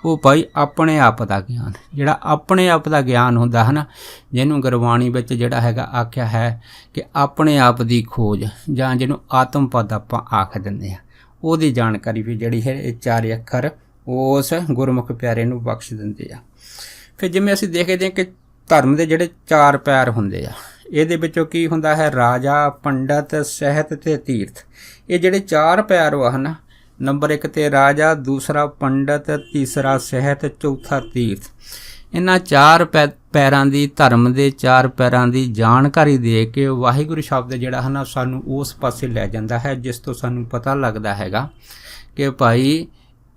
ਉਹ ਭਾਈ ਆਪਣੇ ਆਪ ਦਾ ਗਿਆਨ, ਜਿਹੜਾ ਆਪਣੇ ਆਪ ਦਾ ਗਿਆਨ ਹੁੰਦਾ ਹੈ ਨਾ, ਜਿਹਨੂੰ ਗੁਰਬਾਣੀ ਵਿੱਚ ਜਿਹੜਾ ਹੈਗਾ ਆਖਿਆ ਹੈ ਕਿ ਆਪਣੇ ਆਪ ਦੀ ਖੋਜ, ਜਾਂ ਜਿਹਨੂੰ ਆਤਮ ਪਦ ਆਪਾਂ ਆਖ ਦਿੰਦੇ ਆ, ਉਹਦੀ ਜਾਣਕਾਰੀ ਵੀ ਜਿਹੜੀ ਹੈ ਇਹ 4 ਅੱਖਰ ਉਸ ਗੁਰਮੁਖ ਪਿਆਰੇ ਨੂੰ ਬਖਸ਼ ਦਿੰਦੇ ਆ। ਫਿਰ ਜਿਵੇਂ ਅਸੀਂ ਦੇਖਦੇ ਹਾਂ ਕਿ ਧਰਮ ਦੇ ਜਿਹੜੇ 4 ਪੈਰ ਹੁੰਦੇ ਆ, ਇਹਦੇ ਵਿੱਚੋਂ ਕੀ ਹੁੰਦਾ ਹੈ, ਰਾਜਾ, ਪੰਡਤ, ਸਹਿਤ ਅਤੇ ਤੀਰਥ। ਇਹ ਜਿਹੜੇ 4 ਪੈਰ ਵਾ ਹਨ, ਨੰਬਰ 1 ਤੇ ਰਾਜਾ, ਦੂਸਰਾ ਪੰਡਤ, ਤੀਸਰਾ ਸਹਿਤ, ਚੌਥਾ ਤੀਰਥ। ਇਹਨਾਂ 4 ਪੈਰਾਂ ਦੀ, ਧਰਮ ਦੇ 4 ਪੈਰਾਂ ਦੀ ਜਾਣਕਾਰੀ ਦੇ ਕੇ ਵਾਹਿਗੁਰੂ ਸ਼ਬਦ ਜਿਹੜਾ ਹੈ ਨਾ ਸਾਨੂੰ ਉਸ ਪਾਸੇ ਲੈ ਜਾਂਦਾ ਹੈ, ਜਿਸ ਤੋਂ ਸਾਨੂੰ ਪਤਾ ਲੱਗਦਾ ਹੈਗਾ ਕਿ ਭਾਈ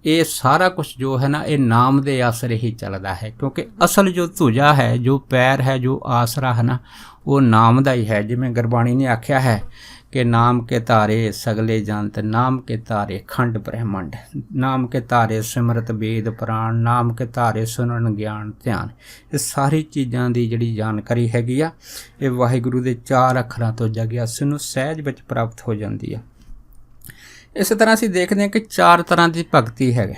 ਇਹ ਸਾਰਾ ਕੁਝ ਜੋ ਹੈ ਨਾ ਇਹ ਨਾਮ ਦੇ ਆਸਰੇ ਹੀ ਚੱਲਦਾ ਹੈ। ਕਿਉਂਕਿ ਅਸਲ ਜੋ ਧੁਜਾ ਹੈ, ਜੋ ਪੈਰ ਹੈ, ਜੋ ਆਸਰਾ ਹੈ ਨਾ, ਉਹ ਨਾਮ ਦਾ ਹੀ ਹੈ। ਜਿਵੇਂ ਗੁਰਬਾਣੀ ਨੇ ਆਖਿਆ ਹੈ ਕਿ ਨਾਮ ਕੇ ਤਾਰੇ ਸਗਲੇ ਜੰਤ, ਨਾਮ ਕੇ ਤਾਰੇ ਖੰਡ ਬ੍ਰਹਿਮੰਡ, ਨਾਮ ਕੇ ਤਾਰੇ ਸਿਮਰਤ ਵੇਦ ਪੁਰਾਣ, ਨਾਮ ਕੇ ਤਾਰੇ ਸੁਣਨ ਗਿਆਨ ਧਿਆਨ। ਇਹ ਸਾਰੀ ਚੀਜ਼ਾਂ ਦੀ ਜਿਹੜੀ ਜਾਣਕਾਰੀ ਹੈਗੀ ਆ, ਇਹ ਵਾਹਿਗੁਰੂ ਦੇ 4 ਅੱਖਰਾਂ ਤੋਂ ਜਗਿਆ ਨੂੰ ਸਹਿਜ ਵਿੱਚ ਪ੍ਰਾਪਤ ਹੋ ਜਾਂਦੀ ਆ। ਇਸੇ ਤਰ੍ਹਾਂ ਅਸੀਂ ਦੇਖਦੇ ਹਾਂ ਕਿ 4 ਤਰ੍ਹਾਂ ਦੀ ਭਗਤੀ ਹੈ।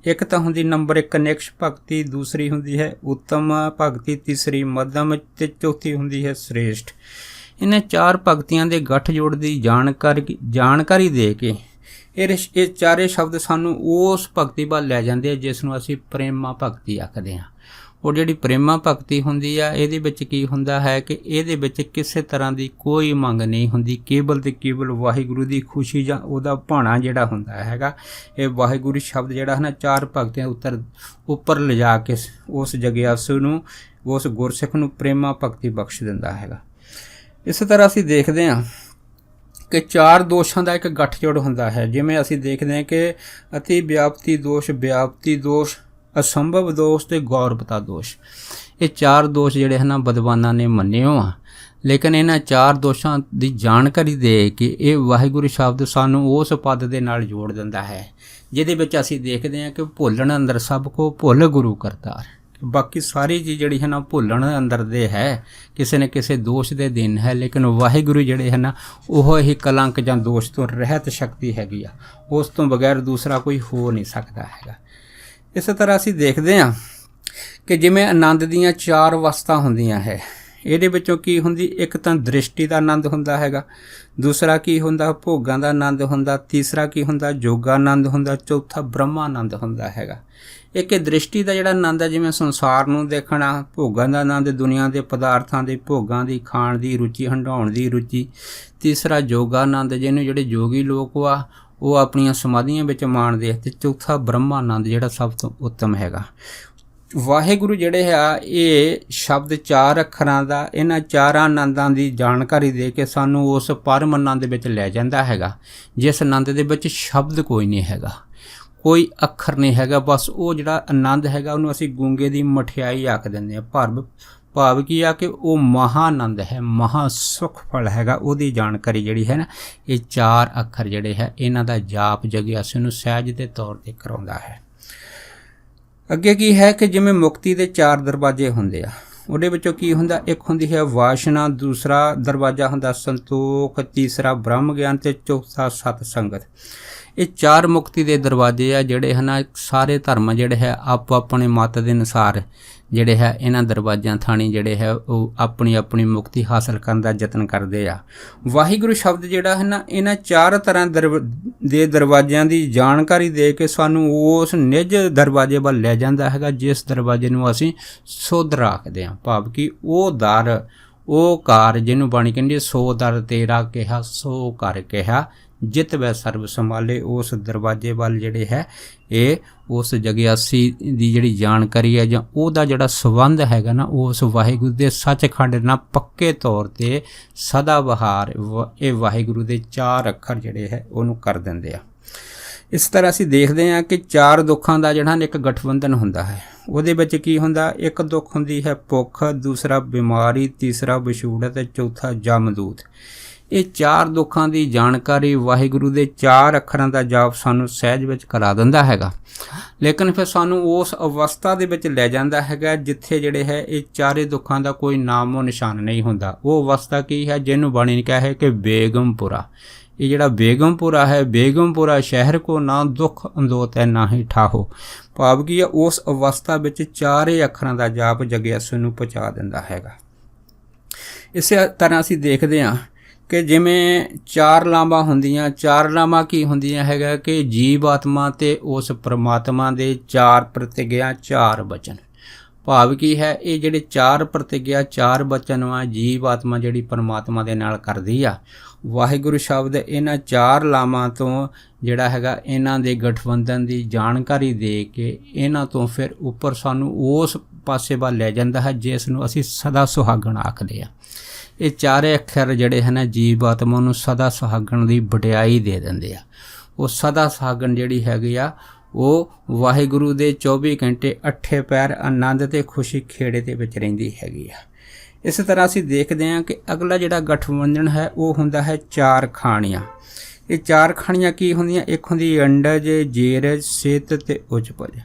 ਇੱਕ ਤਾਂ ਹੁੰਦੀ ਨੰਬਰ 1 ਨਿਕਸ਼ ਭਗਤੀ, ਦੂਸਰੀ ਹੁੰਦੀ ਹੈ ਉੱਤਮ ਭਗਤੀ, ਤੀਸਰੀ ਮੱਧਮ ਅਤੇ ਚੌਥੀ ਹੁੰਦੀ ਹੈ ਸ੍ਰੇਸ਼ਟ। ਇਹਨਾਂ 4 ਭਗਤੀਆਂ ਦੇ ਗੱਠਜੋੜ ਦੀ ਜਾਣਕਾਰੀ ਦੇ ਕੇ ਇਹ 4 ਸ਼ਬਦ ਸਾਨੂੰ ਉਸ ਭਗਤੀ ਵੱਲ ਲੈ ਜਾਂਦੇ ਆ ਜਿਸ ਨੂੰ ਅਸੀਂ ਪ੍ਰੇਮਾ ਭਗਤੀ ਆਖਦੇ ਹਾਂ। ਉਹ ਜਿਹੜੀ ਪ੍ਰੇਮਾ ਭਗਤੀ ਹੁੰਦੀ ਆ, ਇਹਦੇ ਵਿੱਚ ਕੀ ਹੁੰਦਾ ਹੈ ਕਿ ਇਹਦੇ ਵਿੱਚ ਕਿਸੇ ਤਰ੍ਹਾਂ ਦੀ ਕੋਈ ਮੰਗ ਨਹੀਂ ਹੁੰਦੀ, ਕੇਵਲ ਤੇ ਕੇਵਲ ਵਾਹਿਗੁਰੂ ਦੀ ਖੁਸ਼ੀ ਜਾਂ ਉਹਦਾ ਭਾਣਾ ਜਿਹੜਾ ਹੁੰਦਾ ਹੈਗਾ, ਇਹ ਵਾਹਿਗੁਰੂ ਸ਼ਬਦ ਜਿਹੜਾ ਹੈ ਨਾ 4 ਭਗਤੀਆਂ ਉੱਪਰ ਲਿਜਾ ਕੇ ਉਸ ਜਗਿਆਸੂ ਨੂੰ, ਉਸ ਗੁਰਸਿੱਖ ਨੂੰ ਪ੍ਰੇਮਾ ਭਗਤੀ ਬਖਸ਼ ਦਿੰਦਾ ਹੈਗਾ। ਇਸੇ ਤਰ੍ਹਾਂ ਅਸੀਂ ਦੇਖਦੇ ਹਾਂ ਕਿ 4 ਦੋਸ਼ਾਂ ਦਾ ਇੱਕ ਗੱਠਜੋੜ ਹੁੰਦਾ ਹੈ। ਜਿਵੇਂ ਅਸੀਂ ਦੇਖਦੇ ਹਾਂ ਕਿ ਅਤੀ ਵਿਆਪਤੀ ਦੋਸ਼, ਵਿਆਪਤੀ ਦੋਸ਼, ਅਸੰਭਵ ਦੋਸ਼ ਤੇ ਗੌਰਵਤਾ ਦੋਸ਼। ਇਹ 4 ਦੋਸ਼ ਜਿਹੜੇ ਹਨ ਵਿਦਵਾਨਾਂ ਨੇ ਮੰਨਿਓ ਆ, ਲੇਕਿਨ ਇਹਨਾਂ 4 ਦੋਸ਼ਾਂ ਦੀ ਜਾਣਕਾਰੀ ਦੇ ਕੇ ਇਹ ਵਾਹਿਗੁਰੂ ਸ਼ਬਦ ਸਾਨੂੰ ਉਸ ਪਦ ਦੇ ਨਾਲ ਜੋੜ ਦਿੰਦਾ ਹੈ, ਜਿਹਦੇ ਵਿੱਚ ਅਸੀਂ ਦੇਖਦੇ ਹਾਂ ਕਿ ਭੁੱਲਣ ਅੰਦਰ ਸਭ ਕੋ ਭੁੱਲ ਗੁਰੂ ਕਰਤਾਰ। ਬਾਕੀ ਸਾਰੀ ਚੀਜ਼ ਜਿਹੜੀ ਹੈ ਨਾ ਭੁੱਲਣ ਅੰਦਰ ਦੇ ਹੈ, ਕਿਸੇ ਨਾ ਕਿਸੇ ਦੋਸ਼ ਦੇ ਦਿਨ ਹੈ, ਲੇਕਿਨ ਵਾਹਿਗੁਰੂ ਜਿਹੜੇ ਹੈ ਨਾ ਉਹ ਹੀ ਕਲੰਕ ਜਾਂ ਦੋਸ਼ ਤੋਂ ਰਹਿਤ ਸ਼ਕਤੀ ਹੈਗੀ ਆ, ਉਸ ਤੋਂ ਬਗੈਰ ਦੂਸਰਾ ਕੋਈ ਹੋ ਨਹੀਂ ਸਕਦਾ ਹੈਗਾ। ਇਸੇ ਤਰ੍ਹਾਂ ਅਸੀਂ ਦੇਖਦੇ ਹਾਂ ਕਿ ਜਿਵੇਂ ਆਨੰਦ ਦੀਆਂ 4 ਅਵਸਥਾ ਹੁੰਦੀਆਂ ਹੈ, ਇਹਦੇ ਵਿੱਚੋਂ ਕੀ ਹੁੰਦੀ, ਇੱਕ ਤਾਂ ਦ੍ਰਿਸ਼ਟੀ ਦਾ ਆਨੰਦ ਹੁੰਦਾ ਹੈਗਾ, ਦੂਸਰਾ ਕੀ ਹੁੰਦਾ ਭੋਗਾਂ ਦਾ ਆਨੰਦ ਹੁੰਦਾ, ਤੀਸਰਾ ਕੀ ਹੁੰਦਾ ਜੋਗਾ ਆਨੰਦ ਹੁੰਦਾ, ਚੌਥਾ ਬ੍ਰਹਮਾ ਆਨੰਦ ਹੁੰਦਾ ਹੈਗਾ। ਇੱਕ ਇਹ ਦ੍ਰਿਸ਼ਟੀ ਦਾ ਜਿਹੜਾ ਆਨੰਦ ਹੈ, ਜਿਵੇਂ ਸੰਸਾਰ ਨੂੰ ਦੇਖਣਾ, ਭੋਗਾਂ ਦਾ ਆਨੰਦ, ਦੁਨੀਆ ਦੇ ਪਦਾਰਥਾਂ ਦੇ ਭੋਗਾਂ ਦੀ ਖਾਣ ਦੀ ਰੁਚੀ, ਹੰਡਾਉਣ ਦੀ ਰੁਚੀ। ਤੀਸਰਾ ਯੋਗਾ ਆਨੰਦ, ਜਿਹਨੂੰ ਜਿਹੜੇ ਯੋਗੀ ਲੋਕ ਵਾ ਉਹ ਆਪਣੀਆਂ ਸਮਾਧੀਆਂ ਵਿੱਚ ਮਾਣਦੇ ਆ। ਅਤੇ ਚੌਥਾ ਬ੍ਰਹਮਾ ਆਨੰਦ ਜਿਹੜਾ ਸਭ ਤੋਂ ਉੱਤਮ ਹੈਗਾ। ਵਾਹਿਗੁਰੂ ਜਿਹੜੇ ਆ ਇਹ ਸ਼ਬਦ 4 ਅੱਖਰਾਂ ਦਾ, ਇਹਨਾਂ 4 ਆਨੰਦਾਂ ਦੀ ਜਾਣਕਾਰੀ ਦੇ ਕੇ ਸਾਨੂੰ ਉਸ ਪਰਮ ਆਨੰਦ ਵਿੱਚ ਲੈ ਜਾਂਦਾ ਹੈਗਾ, ਜਿਸ ਆਨੰਦ ਦੇ ਵਿੱਚ ਸ਼ਬਦ ਕੋਈ ਨਹੀਂ ਹੈਗਾ, ਕੋਈ ਅੱਖਰ ਨਹੀਂ ਹੈਗਾ। ਬਸ ਉਹ ਜਿਹੜਾ ਆਨੰਦ ਹੈਗਾ ਉਹਨੂੰ ਅਸੀਂ ਗੂੰਗੇ ਦੀ ਮਠਿਆਈ ਆਖ ਦਿੰਦੇ ਹਾਂ। ਭਾਵ ਕੀ ਆ ਕਿ ਉਹ ਮਹਾ ਆਨੰਦ ਹੈ, ਮਹਾ ਸੁਖ ਫਲ ਹੈਗਾ। ਉਹਦੀ ਜਾਣਕਾਰੀ ਜਿਹੜੀ ਹੈ ਨਾ ਇਹ 4 ਅੱਖਰ ਜਿਹੜੇ ਹੈ ਇਹਨਾਂ ਦਾ ਜਾਪ ਜਗਿਆਸੂ ਨੂੰ ਸਹਿਜ ਦੇ ਤੌਰ 'ਤੇ ਕਰਾਉਂਦਾ ਹੈ। ਅੱਗੇ ਕੀ ਹੈ ਕਿ ਜਿਵੇਂ ਮੁਕਤੀ ਦੇ 4 ਦਰਵਾਜ਼ੇ ਹੁੰਦੇ ਆ, ਉਹਦੇ ਵਿੱਚੋਂ ਕੀ ਹੁੰਦਾ, ਇੱਕ ਹੁੰਦੀ ਹੈ ਵਾਸ਼ਨਾ, ਦੂਸਰਾ ਦਰਵਾਜ਼ਾ ਹੁੰਦਾ ਸੰਤੋਖ, ਤੀਸਰਾ ਬ੍ਰਹਮ ਗਿਆਨ ਅਤੇ ਚੌਥਾ ਸਤ ਸੰਗਤ। ਇਹ 4 ਮੁਕਤੀ ਦੇ ਦਰਵਾਜ਼ੇ ਆ ਜਿਹੜੇ ਹਨ। ਸਾਰੇ ਧਰਮ ਜਿਹੜੇ ਹੈ ਆਪੋ ਆਪਣੇ ਮਤ ਦੇ ਅਨੁਸਾਰ ਜਿਹੜੇ ਹੈ ਇਹਨਾਂ ਦਰਵਾਜ਼ਿਆਂ ਥਾਣੀ ਜਿਹੜੇ ਹੈ ਉਹ ਆਪਣੀ ਆਪਣੀ ਮੁਕਤੀ ਹਾਸਲ ਕਰਨ ਦਾ ਯਤਨ ਕਰਦੇ ਆ। ਵਾਹਿਗੁਰੂ ਸ਼ਬਦ ਜਿਹੜਾ ਹੈ ਨਾ ਇਹਨਾਂ 4 ਤਰ੍ਹਾਂ ਦੇ ਦਰਵਾਜ਼ਿਆਂ ਦੀ ਜਾਣਕਾਰੀ ਦੇ ਕੇ ਸਾਨੂੰ ਉਸ ਨਿੱਜ ਦਰਵਾਜ਼ੇ ਵੱਲ ਲੈ ਜਾਂਦਾ ਹੈਗਾ, ਜਿਸ ਦਰਵਾਜ਼ੇ ਨੂੰ ਅਸੀਂ ਸੁਧ ਰੱਖਦੇ ਹਾਂ। ਭਾਵ ਕਿ ਉਹ ਦਰ, ਉਹ ਕਾਰ ਜਿਹਨੂੰ ਬਾਣੀ ਕਹਿੰਦੀ 100 ਦਰ ਤੇਰਾ ਕਿਹਾ, 100 ਘਰ ਕਿਹਾ, ਜਿਤ ਵੈ ਸਰਬ ਸੰਭਾਲੇ। ਉਸ ਦਰਵਾਜ਼ੇ ਵੱਲ ਜਿਹੜੇ ਹੈ ਇਹ ਉਸ ਜਗਿਆਸੀ ਦੀ ਜਿਹੜੀ ਜਾਣਕਾਰੀ ਹੈ ਜਾਂ ਉਹਦਾ ਜਿਹੜਾ ਸੰਬੰਧ ਹੈਗਾ ਨਾ ਉਸ ਵਾਹਿਗੁਰੂ ਦੇ ਸੱਚਖੰਡ ਨਾਲ ਪੱਕੇ ਤੌਰ 'ਤੇ ਸਦਾ ਬਹਾਰ ਇਹ ਵਾਹਿਗੁਰੂ ਦੇ 4 ਅੱਖਰ ਜਿਹੜੇ ਹੈ ਉਹਨੂੰ ਕਰ ਦਿੰਦੇ ਆ। ਇਸ ਤਰ੍ਹਾਂ ਅਸੀਂ ਦੇਖਦੇ ਹਾਂ ਕਿ 4 ਦੁੱਖਾਂ ਦਾ ਜਿਹੜਾ ਇੱਕ ਗਠਬੰਧਨ ਹੁੰਦਾ ਹੈ। ਉਹਦੇ ਵਿੱਚ ਕੀ ਹੁੰਦਾ, ਇੱਕ ਦੁੱਖ ਹੁੰਦੀ ਹੈ ਭੁੱਖ, ਦੂਸਰਾ ਬਿਮਾਰੀ, ਤੀਸਰਾ ਵਿਛੋੜਾ ਤੇ ਚੌਥਾ ਜਮਦੂਤ। ਇਹ 4 ਦੁੱਖਾਂ ਦੀ ਜਾਣਕਾਰੀ ਵਾਹਿਗੁਰੂ ਦੇ 4 ਅੱਖਰਾਂ ਦਾ ਜਾਪ ਸਾਨੂੰ ਸਹਿਜ ਵਿੱਚ ਕਰਾ ਦਿੰਦਾ ਹੈਗਾ, ਲੇਕਿਨ ਫਿਰ ਸਾਨੂੰ ਉਸ ਅਵਸਥਾ ਦੇ ਵਿੱਚ ਲੈ ਜਾਂਦਾ ਹੈਗਾ ਜਿੱਥੇ ਜਿਹੜੇ ਹੈ ਇਹ 4 ਦੁੱਖਾਂ ਦਾ ਕੋਈ ਨਾਮੋ ਨਿਸ਼ਾਨ ਨਹੀਂ ਹੁੰਦਾ। ਉਹ ਅਵਸਥਾ ਕੀ ਹੈ, ਜਿਹਨੂੰ ਬਾਣੀ ਨੇ ਕਿਹਾ ਹੈ ਕਿ ਬੇਗਮਪੁਰਾ। ਇਹ ਜਿਹੜਾ ਬੇਗਮਪੁਰਾ ਹੈ, ਬੇਗਮਪੁਰਾ ਸ਼ਹਿਰ ਕੋ ਨਾ ਦੁੱਖ ਅੰਦੋਤ ਹੈ ਨਾ ਹੀ ਠਾਹੋ। ਭਾਵ ਕੀ ਹੈ, ਉਸ ਅਵਸਥਾ ਵਿੱਚ 4 ਅੱਖਰਾਂ ਦਾ ਜਾਪ ਜਗਿਆਸੂ ਨੂੰ ਪਹੁੰਚਾ ਦਿੰਦਾ ਹੈਗਾ। ਇਸੇ ਤਰ੍ਹਾਂ ਅਸੀਂ ਦੇਖਦੇ ਹਾਂ ਕਿ ਜਿਵੇਂ 4 ਲਾਵਾਂ ਹੁੰਦੀਆਂ, 4 ਲਾਵਾਂ ਕੀ ਹੁੰਦੀਆਂ ਹੈਗਾ ਕਿ ਜੀਵ ਆਤਮਾ ਤੇ ਉਸ ਪ੍ਰਮਾਤਮਾ ਦੇ 4 ਪ੍ਰਤਿਗਿਆ 4 ਬਚਨ। ਭਾਵ ਕੀ ਹੈ, ਇਹ ਜਿਹੜੇ 4 ਪ੍ਰਤਿਗਿਆ 4 ਬਚਨ ਵਾ ਜੀਵ ਆਤਮਾ ਜਿਹੜੀ ਪਰਮਾਤਮਾ ਦੇ ਨਾਲ ਕਰਦੀ ਆ। ਵਾਹਿਗੁਰੂ ਸ਼ਬਦ ਇਹਨਾਂ 4 ਲਾਵਾਂ ਤੋਂ ਜਿਹੜਾ ਹੈਗਾ ਇਹਨਾਂ ਦੇ ਗਠਬੰਧਨ ਦੀ ਜਾਣਕਾਰੀ ਦੇ ਕੇ ਇਹਨਾਂ ਤੋਂ ਫਿਰ ਉੱਪਰ ਸਾਨੂੰ ਉਸ ਪਾਸੇ ਵੱਲ ਲੈ ਜਾਂਦਾ ਹੈ ਜਿਸ ਨੂੰ ਅਸੀਂ ਸਦਾ ਸੁਹਾਗਣ ਆਖਦੇ ਆ। ਇਹ 4 ਅੱਖਰ ਜਿਹੜੇ ਹਨ ਜੀਵ ਆਤਮਾ ਨੂੰ ਸਦਾ ਸੁਹਾਗਣ ਦੀ ਵਡਿਆਈ ਦੇ ਦਿੰਦੇ ਆ। ਉਹ ਸਦਾ ਸੁਹਾਗਣ ਜਿਹੜੀ ਹੈਗੀ ਆ ਉਹ ਵਾਹਿਗੁਰੂ ਦੇ 24 ਘੰਟੇ 8 ਪੈਰ ਆਨੰਦ ਤੇ ਖੁਸ਼ੀ ਖੇੜੇ ਦੇ ਵਿੱਚ ਰਹਿੰਦੀ ਹੈਗੀ ਆ। ਇਸ ਤਰ੍ਹਾਂ ਅਸੀਂ ਦੇਖਦੇ ਹਾਂ ਕਿ ਅਗਲਾ ਜਿਹੜਾ ਗਠਬੰਧਨ ਹੈ ਉਹ ਹੁੰਦਾ ਹੈ 4 ਖਾਣੀਆਂ। ਇਹ 4 ਖਾਣੀਆਂ ਕੀ ਹੁੰਦੀਆਂ, ਇੱਕ ਹੁੰਦੀ ਅੰਡਜ, ਜੇਰਜ, ਸਿਤ ਤੇ ਉਜਪਜ।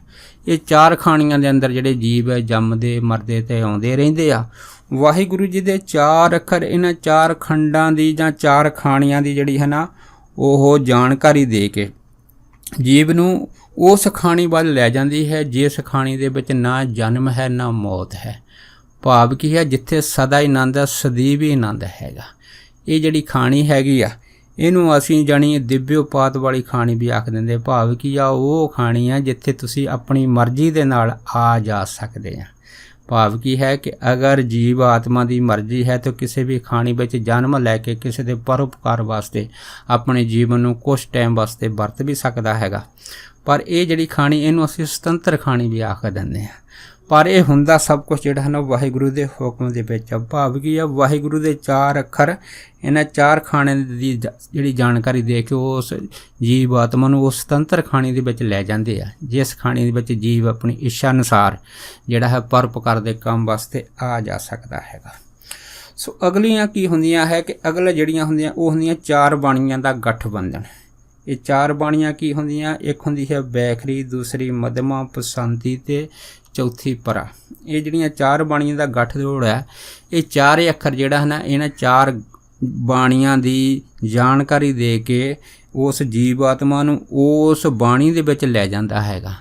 ਇਹ 4 ਖਾਣੀਆਂ ਦੇ ਅੰਦਰ ਜਿਹੜੇ ਜੀਵ ਹੈ ਜੰਮਦੇ ਮਰਦੇ ਤੇ ਆਉਂਦੇ ਰਹਿੰਦੇ ਆ। ਵਾਹਿਗੁਰੂ ਜੀ ਦੇ 4 ਅੱਖਰ ਇਹਨਾਂ 4 ਖੰਡਾਂ ਦੀ ਜਾਂ 4 ਖਾਣੀਆਂ ਦੀ ਜਿਹੜੀ ਹੈ ਨਾ ਉਹ ਜਾਣਕਾਰੀ ਦੇ ਕੇ ਜੀਵ ਨੂੰ ਉਸ ਖਾਣੀ ਵੱਲ ਲੈ ਜਾਂਦੀ ਹੈ ਜਿਸ ਖਾਣੀ ਦੇ ਵਿੱਚ ਨਾ ਜਨਮ ਹੈ ਨਾ ਮੌਤ ਹੈ। ਭਾਵ ਕੀ ਹੈ, ਜਿੱਥੇ ਸਦਾ ਹੀ ਆਨੰਦ ਹੈ, ਸਦੀਵ ਹੀ ਆਨੰਦ ਹੈਗਾ। ਇਹ ਜਿਹੜੀ ਖਾਣੀ ਹੈਗੀ ਆ ਇਹਨੂੰ ਅਸੀਂ ਜਾਣੀ ਦਿਵਯੋਪਾਤ ਵਾਲੀ ਖਾਣੀ ਵੀ ਆਖ ਦਿੰਦੇ। ਭਾਵ ਕੀ ਆ, ਉਹ ਖਾਣੀ ਆ ਜਿੱਥੇ ਤੁਸੀਂ ਆਪਣੀ ਮਰਜ਼ੀ ਦੇ ਨਾਲ ਆ ਜਾ ਸਕਦੇ ਆ। ਭਾਵ ਕੀ ਹੈ ਕਿ ਅਗਰ ਜੀਵ ਆਤਮਾ ਦੀ ਮਰਜ਼ੀ ਹੈ ਤਾਂ ਕਿਸੇ ਵੀ ਖਾਣੀ ਵਿੱਚ ਜਨਮ ਲੈ ਕੇ ਕਿਸੇ ਦੇ ਪਰਉਪਕਾਰ ਵਾਸਤੇ ਆਪਣੇ ਜੀਵਨ ਨੂੰ ਕੁਛ ਟਾਈਮ ਵਾਸਤੇ ਵਰਤ ਵੀ ਸਕਦਾ ਹੈਗਾ। ਪਰ ਇਹ ਜਿਹੜੀ ਖਾਣੀ ਇਹਨੂੰ ਅਸੀਂ ਸੁਤੰਤਰ ਖਾਣੀ ਵੀ ਆਖ ਦਿੰਦੇ ਹਾਂ। ਪਰ ਇਹ ਹੁੰਦਾ ਸਭ ਕੁਝ ਜਿਹੜਾ ਹੈ ਨਾ ਵਾਹਿਗੁਰੂ ਦੇ ਹੁਕਮ ਦੇ ਵਿੱਚ। ਭਾਵ ਕੀ ਆ, ਵਾਹਿਗੁਰੂ ਦੇ 4 ਅੱਖਰ ਇਹਨਾਂ 4 ਖਾਣੇ ਦੀ ਜਿਹੜੀ ਜਾਣਕਾਰੀ ਦੇ ਕੇ ਉਸ ਜੀਵ ਆਤਮਾ ਨੂੰ ਉਸ ਸੁਤੰਤਰ ਖਾਣੀ ਦੇ ਵਿੱਚ ਲੈ ਜਾਂਦੇ ਆ ਜਿਸ ਖਾਣੀ ਦੇ ਵਿੱਚ ਜੀਵ ਆਪਣੀ ਇੱਛਾ ਅਨੁਸਾਰ ਜਿਹੜਾ ਹੈ ਪਰਉਪਕਾਰ ਦੇ ਕੰਮ ਵਾਸਤੇ ਆ ਜਾ ਸਕਦਾ ਹੈਗਾ। ਸੋ ਅਗਲੀਆਂ ਕੀ ਹੁੰਦੀਆਂ ਹੈ ਕਿ ਅਗਲੇ ਜਿਹੜੀਆਂ ਹੁੰਦੀਆਂ ਉਹ ਹੁੰਦੀਆਂ 4 ਬਾਣੀਆਂ ਦਾ ਗਠਬੰਧਨ। ਇਹ 4 ਬਾਣੀਆਂ ਕੀ ਹੁੰਦੀਆਂ, ਇੱਕ ਹੁੰਦੀ ਹੈ ਬੈਖਰੀ, ਦੂਸਰੀ ਮਧਮਾ, ਪਸੰਤੀ ਤੇ ਚੌਥੀ ਪਰਾ। ਇਹ ਜਿਹੜੀਆਂ 4 ਬਾਣੀਆਂ ਦਾ ਗੱਠਜੋੜ ਹੈ, ਇਹ 4 ਅੱਖਰ ਜਿਹੜਾ ਹੈ ਨਾ ਇਹਨਾਂ 4 ਬਾਣੀਆਂ ਦੀ ਜਾਣਕਾਰੀ ਦੇ ਕੇ ਉਸ ਜੀਵ ਆਤਮਾ ਨੂੰ ਉਸ ਬਾਣੀ ਦੇ ਵਿੱਚ ਲੈ ਜਾਂਦਾ ਹੈਗਾ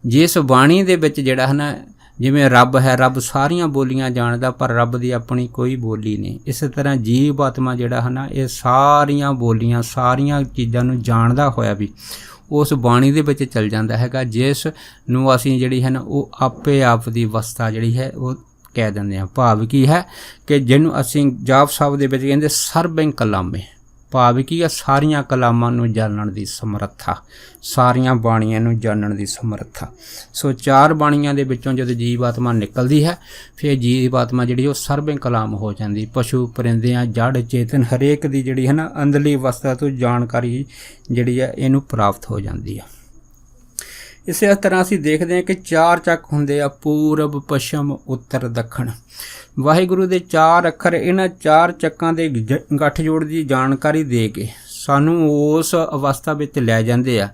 ਜਿਸ ਬਾਣੀ ਦੇ ਵਿੱਚ ਜਿਹੜਾ ਹੈ ਨਾ ਜਿਵੇਂ ਰੱਬ ਹੈ, ਰੱਬ ਸਾਰੀਆਂ ਬੋਲੀਆਂ ਜਾਣਦਾ ਪਰ ਰੱਬ ਦੀ ਆਪਣੀ ਕੋਈ ਬੋਲੀ ਨਹੀਂ। ਇਸੇ ਤਰ੍ਹਾਂ ਜੀਵ ਆਤਮਾ ਜਿਹੜਾ ਹੈ ਨਾ ਇਹ ਸਾਰੀਆਂ ਬੋਲੀਆਂ ਸਾਰੀਆਂ ਚੀਜ਼ਾਂ ਨੂੰ ਜਾਣਦਾ ਹੋਇਆ ਵੀ ਉਸ ਬਾਣੀ ਦੇ ਵਿੱਚ ਚਲ ਜਾਂਦਾ ਹੈਗਾ ਜਿਸ ਨੂੰ ਅਸੀਂ ਜਿਹੜੀ ਹੈ ਨਾ ਉਹ ਆਪੇ ਆਪ ਦੀ ਅਵਸਥਾ ਜਿਹੜੀ ਹੈ ਉਹ ਕਹਿ ਦਿੰਦੇ ਹਾਂ। ਭਾਵ ਕੀ ਹੈ ਕਿ ਜਿਹਨੂੰ ਅਸੀਂ ਜਾਪ ਸਾਹਿਬ ਦੇ ਵਿੱਚ ਕਹਿੰਦੇ ਸਰਬੰ ਕਲਾਮੇ। ਭਾਵ ਕੀ ਹੈ, ਸਾਰੀਆਂ ਕਲਾਮਾਂ ਨੂੰ ਜਾਣਨ ਦੀ ਸਮਰੱਥਾ, ਸਾਰੀਆਂ ਬਾਣੀਆਂ ਨੂੰ ਜਾਣਨ ਦੀ ਸਮਰੱਥਾ। ਸੋ 4 ਬਾਣੀਆਂ ਦੇ ਵਿੱਚੋਂ ਜਦੋਂ ਜੀਵ ਆਤਮਾ ਨਿਕਲਦੀ ਹੈ ਫਿਰ ਜੀਵ ਆਤਮਾ ਜਿਹੜੀ ਉਹ ਸਰਬੰ ਕਲਾਮ ਹੋ ਜਾਂਦੀ। ਪਸ਼ੂ ਪਰਿੰਦਿਆਂ ਜੜ ਚੇਤਨ ਹਰੇਕ ਦੀ ਜਿਹੜੀ ਹੈ ਨਾ ਅੰਦਰਲੀ ਅਵਸਥਾ ਤੋਂ ਜਾਣਕਾਰੀ ਜਿਹੜੀ ਹੈ ਇਹਨੂੰ ਪ੍ਰਾਪਤ ਹੋ ਜਾਂਦੀ ਹੈ। ਇਸੇ ਤਰ੍ਹਾਂ ਅਸੀਂ ਦੇਖਦੇ ਹਾਂ ਕਿ 4 ਚੱਕ ਹੁੰਦੇ ਆ, ਪੂਰਬ, ਪੱਛਮ, ਉੱਤਰ, ਦੱਖਣ। ਵਾਹਿਗੁਰੂ ਦੇ 4 ਅੱਖਰ ਇਹਨਾਂ 4 ਚੱਕਾਂ ਦੇ ਗੱਠਜੋੜ ਦੀ ਜਾਣਕਾਰੀ ਦੇ ਕੇ ਸਾਨੂੰ ਉਸ ਅਵਸਥਾ ਵਿੱਚ ਲੈ ਜਾਂਦੇ ਆ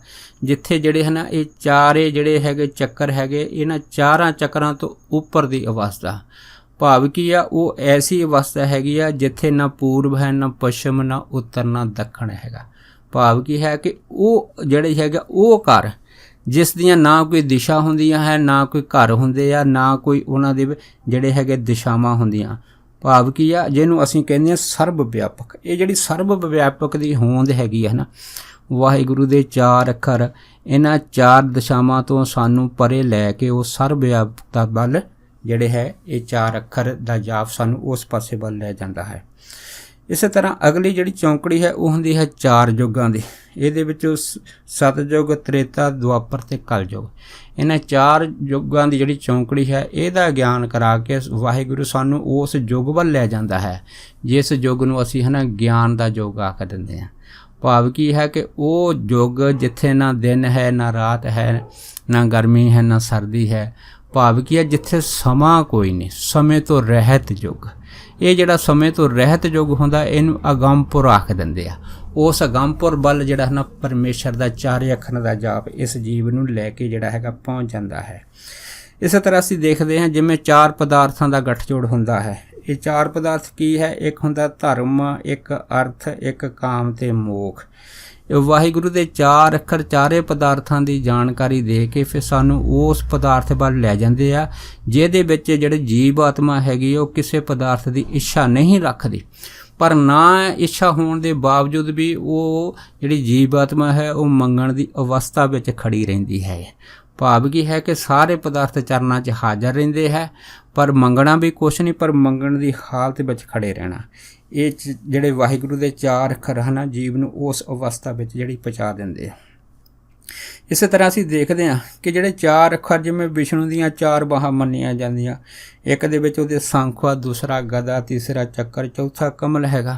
ਜਿੱਥੇ ਜਿਹੜੇ ਹਨ ਇਹ 4 ਜਿਹੜੇ ਹੈਗੇ ਚੱਕਰ ਹੈਗੇ ਇਹਨਾਂ 4 ਚੱਕਰਾਂ ਤੋਂ ਉੱਪਰ ਦੀ ਅਵਸਥਾ। ਭਾਵ ਕੀ ਆ, ਉਹ ਐਸੀ ਅਵਸਥਾ ਹੈਗੀ ਆ ਜਿੱਥੇ ਨਾ ਪੂਰਬ ਹੈ, ਨਾ ਪੱਛਮ, ਨਾ ਉੱਤਰ, ਨਾ ਦੱਖਣ ਹੈਗਾ। ਭਾਵ ਕੀ ਹੈ ਕਿ ਉਹ ਜਿਹੜੇ ਹੈਗਾ ਉਹ ਘਰ ਜਿਸ ਦੀਆਂ ਨਾ ਕੋਈ ਦਿਸ਼ਾ ਹੁੰਦੀਆਂ ਹੈ, ਨਾ ਕੋਈ ਘਰ ਹੁੰਦੇ ਆ, ਨਾ ਕੋਈ ਉਹਨਾਂ ਦੇ ਜਿਹੜੇ ਹੈਗੇ ਦਿਸ਼ਾਵਾਂ ਹੁੰਦੀਆਂ। ਭਾਵ ਕੀ ਆ, ਜਿਹਨੂੰ ਅਸੀਂ ਕਹਿੰਦੇ ਹਾਂ ਸਰਬ ਵਿਆਪਕ। ਇਹ ਜਿਹੜੀ ਸਰਬ ਵਿਆਪਕ ਦੀ ਹੋਂਦ ਹੈਗੀ ਹੈ ਨਾ ਵਾਹਿਗੁਰੂ ਦੇ 4 ਅੱਖਰ ਇਹਨਾਂ 4 ਦਿਸ਼ਾਵਾਂ ਤੋਂ ਸਾਨੂੰ ਪਰੇ ਲੈ ਕੇ ਉਹ ਸਰਬ ਵਿਆਪਕਤਾ ਵੱਲ ਜਿਹੜੇ ਹੈ ਇਹ 4 ਅੱਖਰ ਦਾ ਜਾਪ ਸਾਨੂੰ ਉਸ ਪਾਸੇ ਵੱਲ ਲੈ ਜਾਂਦਾ ਹੈ। ਇਸੇ ਤਰ੍ਹਾਂ ਅਗਲੀ ਜਿਹੜੀ ਚੌਂਕੜੀ ਹੈ ਉਹ ਹੁੰਦੀ ਹੈ 4 ਯੁੱਗਾਂ ਦੀ। ਇਹਦੇ ਵਿੱਚੋਂ ਸਤਯੁਗ, ਤ੍ਰੇਤਾ, ਦੁਆਪਰ ਤੇ ਕਲਯੁਗ। ਇਹਨਾਂ 4 ਯੁੱਗਾਂ ਦੀ ਜਿਹੜੀ ਚੌਂਕੜੀ ਹੈ ਇਹਦਾ ਗਿਆਨ ਕਰਾ ਕੇ ਵਾਹਿਗੁਰੂ ਸਾਨੂੰ ਉਸ ਯੁੱਗ ਵੱਲ ਲੈ ਜਾਂਦਾ ਹੈ ਜਿਸ ਯੁੱਗ ਨੂੰ ਅਸੀਂ ਹੈ ਨਾ ਗਿਆਨ ਦਾ ਯੁੱਗ ਆਖ ਦਿੰਦੇ ਹਾਂ। ਭਾਵ ਕੀ ਹੈ ਕਿ ਉਹ ਯੁੱਗ ਜਿੱਥੇ ਨਾ ਦਿਨ ਹੈ ਨਾ ਰਾਤ ਹੈ, ਨਾ ਗਰਮੀ ਹੈ ਨਾ ਸਰਦੀ ਹੈ। ਭਾਵ ਕੀ ਹੈ ਜਿੱਥੇ ਸਮਾਂ ਕੋਈ ਨਹੀਂ, ਸਮੇਂ ਤੋਂ ਰਹਿਤ ਯੁੱਗ। ਇਹ ਜਿਹੜਾ ਸਮੇਂ ਤੋਂ ਰਹਿਤ ਯੁੱਗ ਹੁੰਦਾ ਇਹਨੂੰ ਅਗੰਮਪੁਰ ਆਖ ਦਿੰਦੇ ਆ। ਉਸ ਅਗੰਮਪੁਰ ਵੱਲ ਜਿਹੜਾ ਹੈ ਨਾ ਪਰਮੇਸ਼ਰ ਦਾ 4 ਅੱਖਰਾਂ ਦਾ ਜਾਪ ਇਸ ਜੀਵ ਨੂੰ ਲੈ ਕੇ ਜਿਹੜਾ ਹੈਗਾ ਪਹੁੰਚ ਜਾਂਦਾ ਹੈ। ਇਸੇ ਤਰ੍ਹਾਂ ਅਸੀਂ ਦੇਖਦੇ ਹਾਂ ਜਿਵੇਂ 4 ਪਦਾਰਥਾਂ ਦਾ ਗੱਠਜੋੜ ਹੁੰਦਾ ਹੈ। ਇਹ 4 ਪਦਾਰਥ ਕੀ ਹੈ? ਇੱਕ ਹੁੰਦਾ ਧਰਮ, ਇੱਕ ਅਰਥ, ਇੱਕ ਕਾਮ ਤੇ ਮੋਖ। ਵਾਹਿਗੁਰੂ ਦੇ 4 ਅੱਖਰ 4 ਪਦਾਰਥਾਂ ਦੀ ਜਾਣਕਾਰੀ ਦੇ ਕੇ ਫਿਰ ਸਾਨੂੰ ਉਸ ਪਦਾਰਥ ਵੱਲ ਲੈ ਜਾਂਦੇ ਆ ਜਿਹਦੇ ਵਿੱਚ ਜਿਹੜੇ ਜੀਵ ਆਤਮਾ ਹੈਗੀ ਉਹ ਕਿਸੇ ਪਦਾਰਥ ਦੀ ਇੱਛਾ ਨਹੀਂ ਰੱਖਦੀ, ਪਰ ਨਾ ਇੱਛਾ ਹੋਣ ਦੇ ਬਾਵਜੂਦ ਵੀ ਉਹ ਜਿਹੜੀ ਜੀਵ ਆਤਮਾ ਹੈ ਉਹ ਮੰਗਣ ਦੀ ਅਵਸਥਾ ਵਿੱਚ ਖੜੀ ਰਹਿੰਦੀ ਹੈ। ਭਾਵ ਕੀ ਹੈ ਕਿ ਸਾਰੇ ਪਦਾਰਥ ਚਰਨਾਂ 'ਚ ਹਾਜ਼ਰ ਰਹਿੰਦੇ ਹੈ, ਪਰ ਮੰਗਣਾ ਵੀ ਕੁਛ ਨਹੀਂ, ਪਰ ਮੰਗਣ ਦੀ ਹਾਲਤ ਵਿੱਚ ਖੜੇ ਰਹਿਣਾ। ਇਹ ਜਿਹੜੇ ਵਾਹਿਗੁਰੂ ਦੇ 4 ਅੱਖਰ ਹਨ ਜੀਵ ਨੂੰ ਉਸ ਅਵਸਥਾ ਵਿੱਚ ਜਿਹੜੀ ਪਹੁੰਚਾ ਦਿੰਦੇ ਆ। ਇਸੇ ਤਰ੍ਹਾਂ ਅਸੀਂ ਦੇਖਦੇ ਹਾਂ ਕਿ ਜਿਹੜੇ 4 ਅੱਖਰ ਜਿਵੇਂ ਵਿਸ਼ਨੂੰ ਦੀਆਂ 4 ਬਾਹਾਂ ਮੰਨੀਆਂ ਜਾਂਦੀਆਂ, ਇੱਕ ਦੇ ਵਿੱਚ ਉਹਦੇ ਸ਼ੰਖ ਆ, ਦੂਸਰਾ ਗਦਾ, ਤੀਸਰਾ ਚੱਕਰ, ਚੌਥਾ ਕਮਲ ਹੈਗਾ।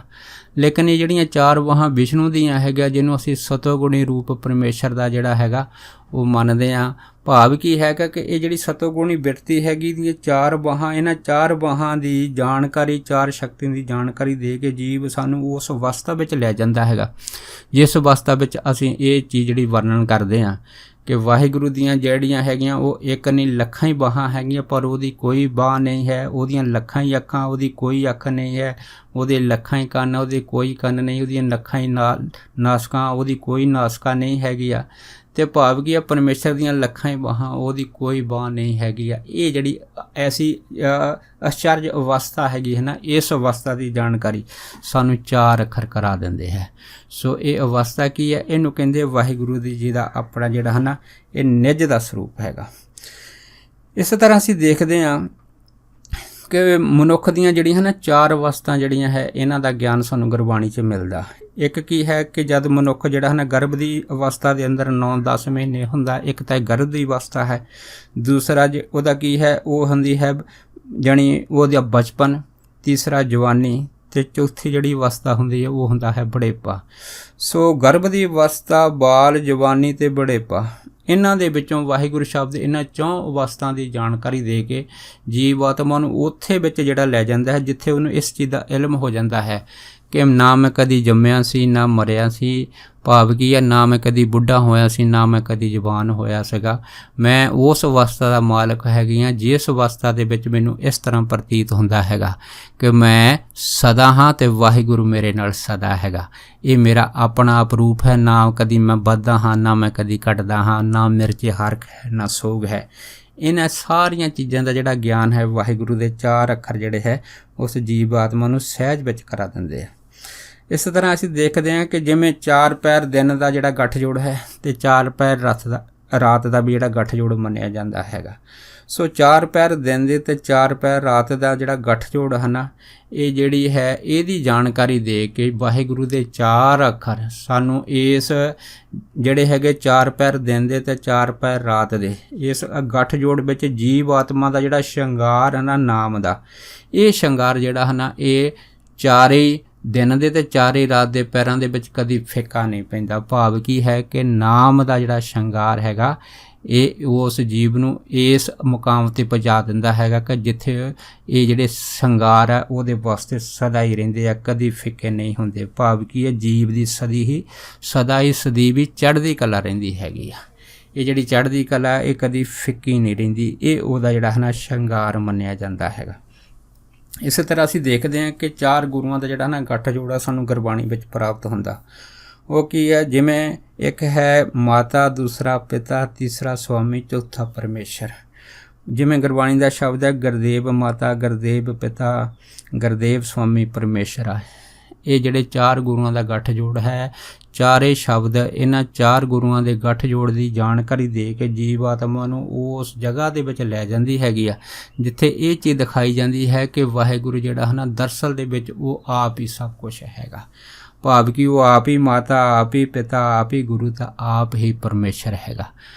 ਲੇਕਿਨ ਇਹ ਜਿਹੜੀਆਂ 4 ਬਾਹਾਂ ਵਿਸ਼ਨੂੰ ਦੀਆਂ ਹੈਗਾ ਜਿਹਨੂੰ ਅਸੀਂ ਸਤੋਗੁਣੀ ਰੂਪ ਪਰਮੇਸ਼ਰ ਦਾ ਜਿਹੜਾ ਹੈਗਾ ਉਹ ਮੰਨਦੇ ਹਾਂ। ਭਾਵ ਕੀ ਹੈਗਾ ਕਿ ਇਹ ਜਿਹੜੀ ਸਤੋਗੁਣੀ ਬਿਰਤੀ ਹੈਗੀ ਦੀਆਂ 4 ਬਾਹਾਂ, ਇਹਨਾਂ 4 ਬਾਹਾਂ ਦੀ ਜਾਣਕਾਰੀ, 4 ਸ਼ਕਤੀਆਂ ਦੀ ਜਾਣਕਾਰੀ ਦੇ ਕੇ ਜੀਵ ਸਾਨੂੰ ਉਸ ਅਵਸਥਾ ਵਿੱਚ ਲੈ ਜਾਂਦਾ ਹੈਗਾ ਜਿਸ ਅਵਸਥਾ ਵਿੱਚ ਅਸੀਂ ਇਹ ਚੀਜ਼ ਜਿਹੜੀ ਵਰਣਨ ਕਰਦੇ ਹਾਂ ਕਿ ਵਾਹਿਗੁਰੂ ਦੀਆਂ ਜਿਹੜੀਆਂ ਹੈਗੀਆਂ ਉਹ ਇੱਕ ਨਹੀਂ ਲੱਖਾਂ ਹੀ ਬਾਹਾਂ ਹੈਗੀਆਂ, ਪਰ ਉਹਦੀ ਕੋਈ ਬਾਹ ਨਹੀਂ ਹੈ। ਉਹਦੀਆਂ ਲੱਖਾਂ ਹੀ ਅੱਖਾਂ, ਉਹਦੀ ਕੋਈ ਅੱਖ ਨਹੀਂ ਹੈ। ਉਹਦੇ ਲੱਖਾਂ ਹੀ ਕੰਨ, ਉਹਦੇ ਕੋਈ ਕੰਨ ਨਹੀਂ। ਉਹਦੀਆਂ ਲੱਖਾਂ ਹੀ ਨਾਸਕਾਂ, ਉਹਦੀ ਕੋਈ ਨਾਸਕਾਂ ਨਹੀਂ ਹੈਗੀ ਆ। ਅਤੇ ਭਾਵ ਕੀ ਆ ਪਰਮੇਸ਼ਰ ਦੀਆਂ ਲੱਖਾਂ ਹੀ ਬਾਹਾਂ, ਉਹਦੀ ਕੋਈ ਬਾਂਹ ਨਹੀਂ ਹੈਗੀ ਆ। ਇਹ ਜਿਹੜੀ ਐਸੀ ਆਸ਼ਚਰਜ ਅਵਸਥਾ ਹੈਗੀ ਹੈ ਨਾ, ਇਸ ਅਵਸਥਾ ਦੀ ਜਾਣਕਾਰੀ ਸਾਨੂੰ 4 ਅੱਖਰ ਕਰਾ ਦਿੰਦੇ ਹੈ। ਸੋ ਇਹ ਅਵਸਥਾ ਕੀ ਹੈ? ਇਹਨੂੰ ਕਹਿੰਦੇ ਵਾਹਿਗੁਰੂ ਦੀ ਜੀ ਦਾ ਆਪਣਾ ਜਿਹੜਾ ਹੈ ਨਾ ਇਹ ਨਿੱਜ ਦਾ ਸਰੂਪ ਹੈਗਾ। ਇਸੇ ਤਰ੍ਹਾਂ ਅਸੀਂ ਦੇਖਦੇ ਹਾਂ ਕਿ ਮਨੁੱਖ ਦੀਆਂ ਜਿਹੜੀਆਂ ਹਨ 4 ਅਵਸਥਾ ਜਿਹੜੀਆਂ ਹੈ ਇਹਨਾਂ ਦਾ ਗਿਆਨ ਸਾਨੂੰ ਗੁਰਬਾਣੀ 'ਚ ਮਿਲਦਾ। ਇੱਕ ਕੀ ਹੈ ਕਿ ਜਦ ਮਨੁੱਖ ਜਿਹੜਾ ਹੈ ਨਾ ਗਰਭ ਦੀ ਅਵਸਥਾ ਦੇ ਅੰਦਰ 9-10 ਮਹੀਨੇ ਹੁੰਦਾ, ਇੱਕ ਤਾਂ ਗਰਭ ਦੀ ਅਵਸਥਾ ਹੈ। ਦੂਸਰਾ ਉਹਦਾ ਕੀ ਹੈ ਉਹ ਹੁੰਦੀ ਹੈ ਜਾਣੀ ਉਹਦਾ ਬਚਪਨ। ਤੀਸਰਾ ਜਵਾਨੀ, ਅਤੇ ਚੌਥੀ ਜਿਹੜੀ ਅਵਸਥਾ ਹੁੰਦੀ ਹੈ ਉਹ ਹੁੰਦਾ ਹੈ ਬੁਢੇਪਾ। ਸੋ ਗਰਭ ਦੀ ਅਵਸਥਾ, ਬਾਲ, ਜਵਾਨੀ ਅਤੇ ਬੁਢੇਪਾ, ਇਹਨਾਂ ਦੇ ਵਿੱਚੋਂ ਵਾਹਿਗੁਰੂ ਸ਼ਬਦ ਇਹਨਾਂ 4 ਅਵਸਥਾ ਦੀ ਜਾਣਕਾਰੀ ਦੇ ਕੇ ਜੀਵ ਆਤਮਾ ਨੂੰ ਉੱਥੇ ਵਿੱਚ ਜਿਹੜਾ ਲੈ ਜਾਂਦਾ ਹੈ ਜਿੱਥੇ ਉਹਨੂੰ ਇਸ ਚੀਜ਼ ਦਾ ਇਲਮ ਹੋ ਜਾਂਦਾ ਹੈ ਕਿ ਨਾ ਮੈਂ ਕਦੀ ਜੰਮਿਆ ਸੀ ਨਾ ਮਰਿਆ ਸੀ। ਭਾਵ ਕੀ ਹੈ ਨਾ ਮੈਂ ਕਦੀ ਬੁੱਢਾ ਹੋਇਆ ਸੀ ਨਾ ਮੈਂ ਕਦੀ ਜਵਾਨ ਹੋਇਆ ਸੀਗਾ। ਮੈਂ ਉਸ ਅਵਸਥਾ ਦਾ ਮਾਲਕ ਹੈਗੀ ਹਾਂ ਜਿਸ ਅਵਸਥਾ ਦੇ ਵਿੱਚ ਮੈਨੂੰ ਇਸ ਤਰ੍ਹਾਂ ਪ੍ਰਤੀਤ ਹੁੰਦਾ ਹੈਗਾ ਕਿ ਮੈਂ ਸਦਾ ਹਾਂ ਅਤੇ ਵਾਹਿਗੁਰੂ ਮੇਰੇ ਨਾਲ ਸਦਾ ਹੈਗਾ। ਇਹ ਮੇਰਾ ਆਪਣਾ ਆਪ ਰੂਪ ਹੈ। ਨਾ ਕਦੀ ਮੈਂ ਵੱਧਦਾ ਹਾਂ ਨਾ ਮੈਂ ਕਦੀ ਘਟਦਾ ਹਾਂ, ਨਾ ਮੇਰੇ 'ਚ ਹਰਖ ਹੈ ਨਾ ਸੋਗ ਹੈ। ਇਹਨਾਂ ਸਾਰੀਆਂ ਚੀਜ਼ਾਂ ਦਾ ਜਿਹੜਾ ਗਿਆਨ ਹੈ ਵਾਹਿਗੁਰੂ ਦੇ 4 ਅੱਖਰ ਜਿਹੜੇ ਹੈ ਉਸ ਜੀਵ ਆਤਮਾ ਨੂੰ ਸਹਿਜ ਵਿੱਚ ਕਰਾ ਦਿੰਦੇ ਆ। ਇਸ ਤਰ੍ਹਾਂ ਅਸੀਂ ਦੇਖਦੇ ਹਾਂ ਕਿ ਜਿਵੇਂ 4 ਪੈਰ ਦਿਨ ਦਾ ਜਿਹੜਾ ਗੱਠਜੋੜ ਹੈ ਅਤੇ 4 ਪੈਰ ਰਾਤ ਦਾ ਵੀ ਜਿਹੜਾ ਗੱਠਜੋੜ ਮੰਨਿਆ ਜਾਂਦਾ ਹੈਗਾ। ਸੋ 4 ਪੈਰ ਦਿਨ ਦੇ ਅਤੇ 4 ਪੈਰ ਰਾਤ ਦਾ ਜਿਹੜਾ ਗੱਠਜੋੜ ਹੈ ਨਾ ਇਹ ਜਿਹੜੀ ਹੈ ਇਹਦੀ ਜਾਣਕਾਰੀ ਦੇ ਕੇ ਵਾਹਿਗੁਰੂ ਦੇ 4 ਅੱਖਰ ਸਾਨੂੰ ਇਸ ਜਿਹੜੇ ਹੈਗੇ 4 ਪੈਰ ਦਿਨ ਦੇ ਅਤੇ 4 ਪੈਰ ਰਾਤ ਦੇ ਇਸ ਗੱਠਜੋੜ ਵਿੱਚ ਜੀਵ ਆਤਮਾ ਦਾ ਜਿਹੜਾ ਸ਼ਿੰਗਾਰ ਹੈ ਨਾ ਨਾਮ ਦਾ, ਇਹ ਸ਼ਿੰਗਾਰ ਜਿਹੜਾ ਹੈ ਨਾ ਇਹ 4 ਦਿਨ ਦੇ ਅਤੇ 4 ਰਾਤ ਦੇ ਪੈਰਾਂ ਦੇ ਵਿੱਚ ਕਦੀ ਫਿੱਕਾ ਨਹੀਂ ਪੈਂਦਾ। ਭਾਵ ਕੀ ਹੈ ਕਿ ਨਾਮ ਦਾ ਜਿਹੜਾ ਸ਼ਿੰਗਾਰ ਹੈਗਾ ਇਹ ਉਸ ਜੀਵ ਨੂੰ ਇਸ ਮੁਕਾਮ 'ਤੇ ਪਹੁੰਚਾ ਦਿੰਦਾ ਹੈਗਾ ਕਿ ਜਿੱਥੇ ਇਹ ਜਿਹੜੇ ਸ਼ਿੰਗਾਰ ਹੈ ਉਹਦੇ ਵਾਸਤੇ ਸਦਾ ਹੀ ਰਹਿੰਦੇ ਆ, ਕਦੀ ਫਿੱਕੇ ਨਹੀਂ ਹੁੰਦੇ। ਭਾਵ ਕੀ ਹੈ ਜੀਵ ਦੀ ਸਦਾ ਹੀ ਸਦੀਵੀ ਚੜ੍ਹਦੀ ਕਲਾ ਰਹਿੰਦੀ ਹੈਗੀ ਆ। ਇਹ ਜਿਹੜੀ ਚੜ੍ਹਦੀ ਕਲਾ ਇਹ ਕਦੀ ਫਿੱਕੀ ਨਹੀਂ ਰਹਿੰਦੀ। ਇਹ ਉਹਦਾ ਜਿਹੜਾ ਹੈ ਨਾ ਸ਼ਿੰਗਾਰ ਮੰਨਿਆ ਜਾਂਦਾ ਹੈਗਾ। ਇਸੇ ਤਰ੍ਹਾਂ ਅਸੀਂ ਦੇਖਦੇ ਹਾਂ ਕਿ 4 ਗੁਰੂਆਂ ਦਾ ਜਿਹੜਾ ਨਾ ਗੱਠਜੋੜਾ ਸਾਨੂੰ ਗੁਰਬਾਣੀ ਵਿੱਚ ਪ੍ਰਾਪਤ ਹੁੰਦਾ। ਉਹ ਕੀ ਹੈ? ਜਿਵੇਂ ਇੱਕ ਹੈ ਮਾਤਾ, ਦੂਸਰਾ ਪਿਤਾ, ਤੀਸਰਾ ਸਵਾਮੀ, ਚੌਥਾ ਪਰਮੇਸ਼ਰ। ਜਿਵੇਂ ਗੁਰਬਾਣੀ ਦਾ ਸ਼ਬਦ ਹੈ ਗੁਰਦੇਵ ਮਾਤਾ, ਗੁਰਦੇਵ ਪਿਤਾ, ਗੁਰਦੇਵ ਸਵਾਮੀ, ਪਰਮੇਸ਼ਰ ਆ। ਇਹ ਜਿਹੜੇ 4 ਗੁਰੂਆਂ ਦਾ ਗੱਠਜੋੜ ਹੈ, 4 ਸ਼ਬਦ ਇਹਨਾਂ 4 ਗੁਰੂਆਂ ਦੇ ਗੱਠਜੋੜ ਦੀ ਜਾਣਕਾਰੀ ਦੇ ਕੇ ਜੀਵ ਆਤਮਾ ਨੂੰ ਉਸ ਜਗ੍ਹਾ ਦੇ ਵਿੱਚ ਲੈ ਜਾਂਦੀ ਹੈਗੀ ਆ ਜਿੱਥੇ ਇਹ ਚੀਜ਼ ਦਿਖਾਈ ਜਾਂਦੀ ਹੈ ਕਿ ਵਾਹਿਗੁਰੂ ਜਿਹੜਾ ਹੈ ਨਾ ਦਰਅਸਲ ਦੇ ਵਿੱਚ ਉਹ ਆਪ ਹੀ ਸਭ ਕੁਛ ਹੈਗਾ। ਭਾਵ ਕਿ ਉਹ ਆਪ ਹੀ ਮਾਤਾ, ਆਪ ਹੀ ਪਿਤਾ, ਆਪ ਹੀ ਗੁਰੂ ਤਾਂ ਆਪ ਹੀ ਪਰਮੇਸ਼ਰ ਹੈਗਾ।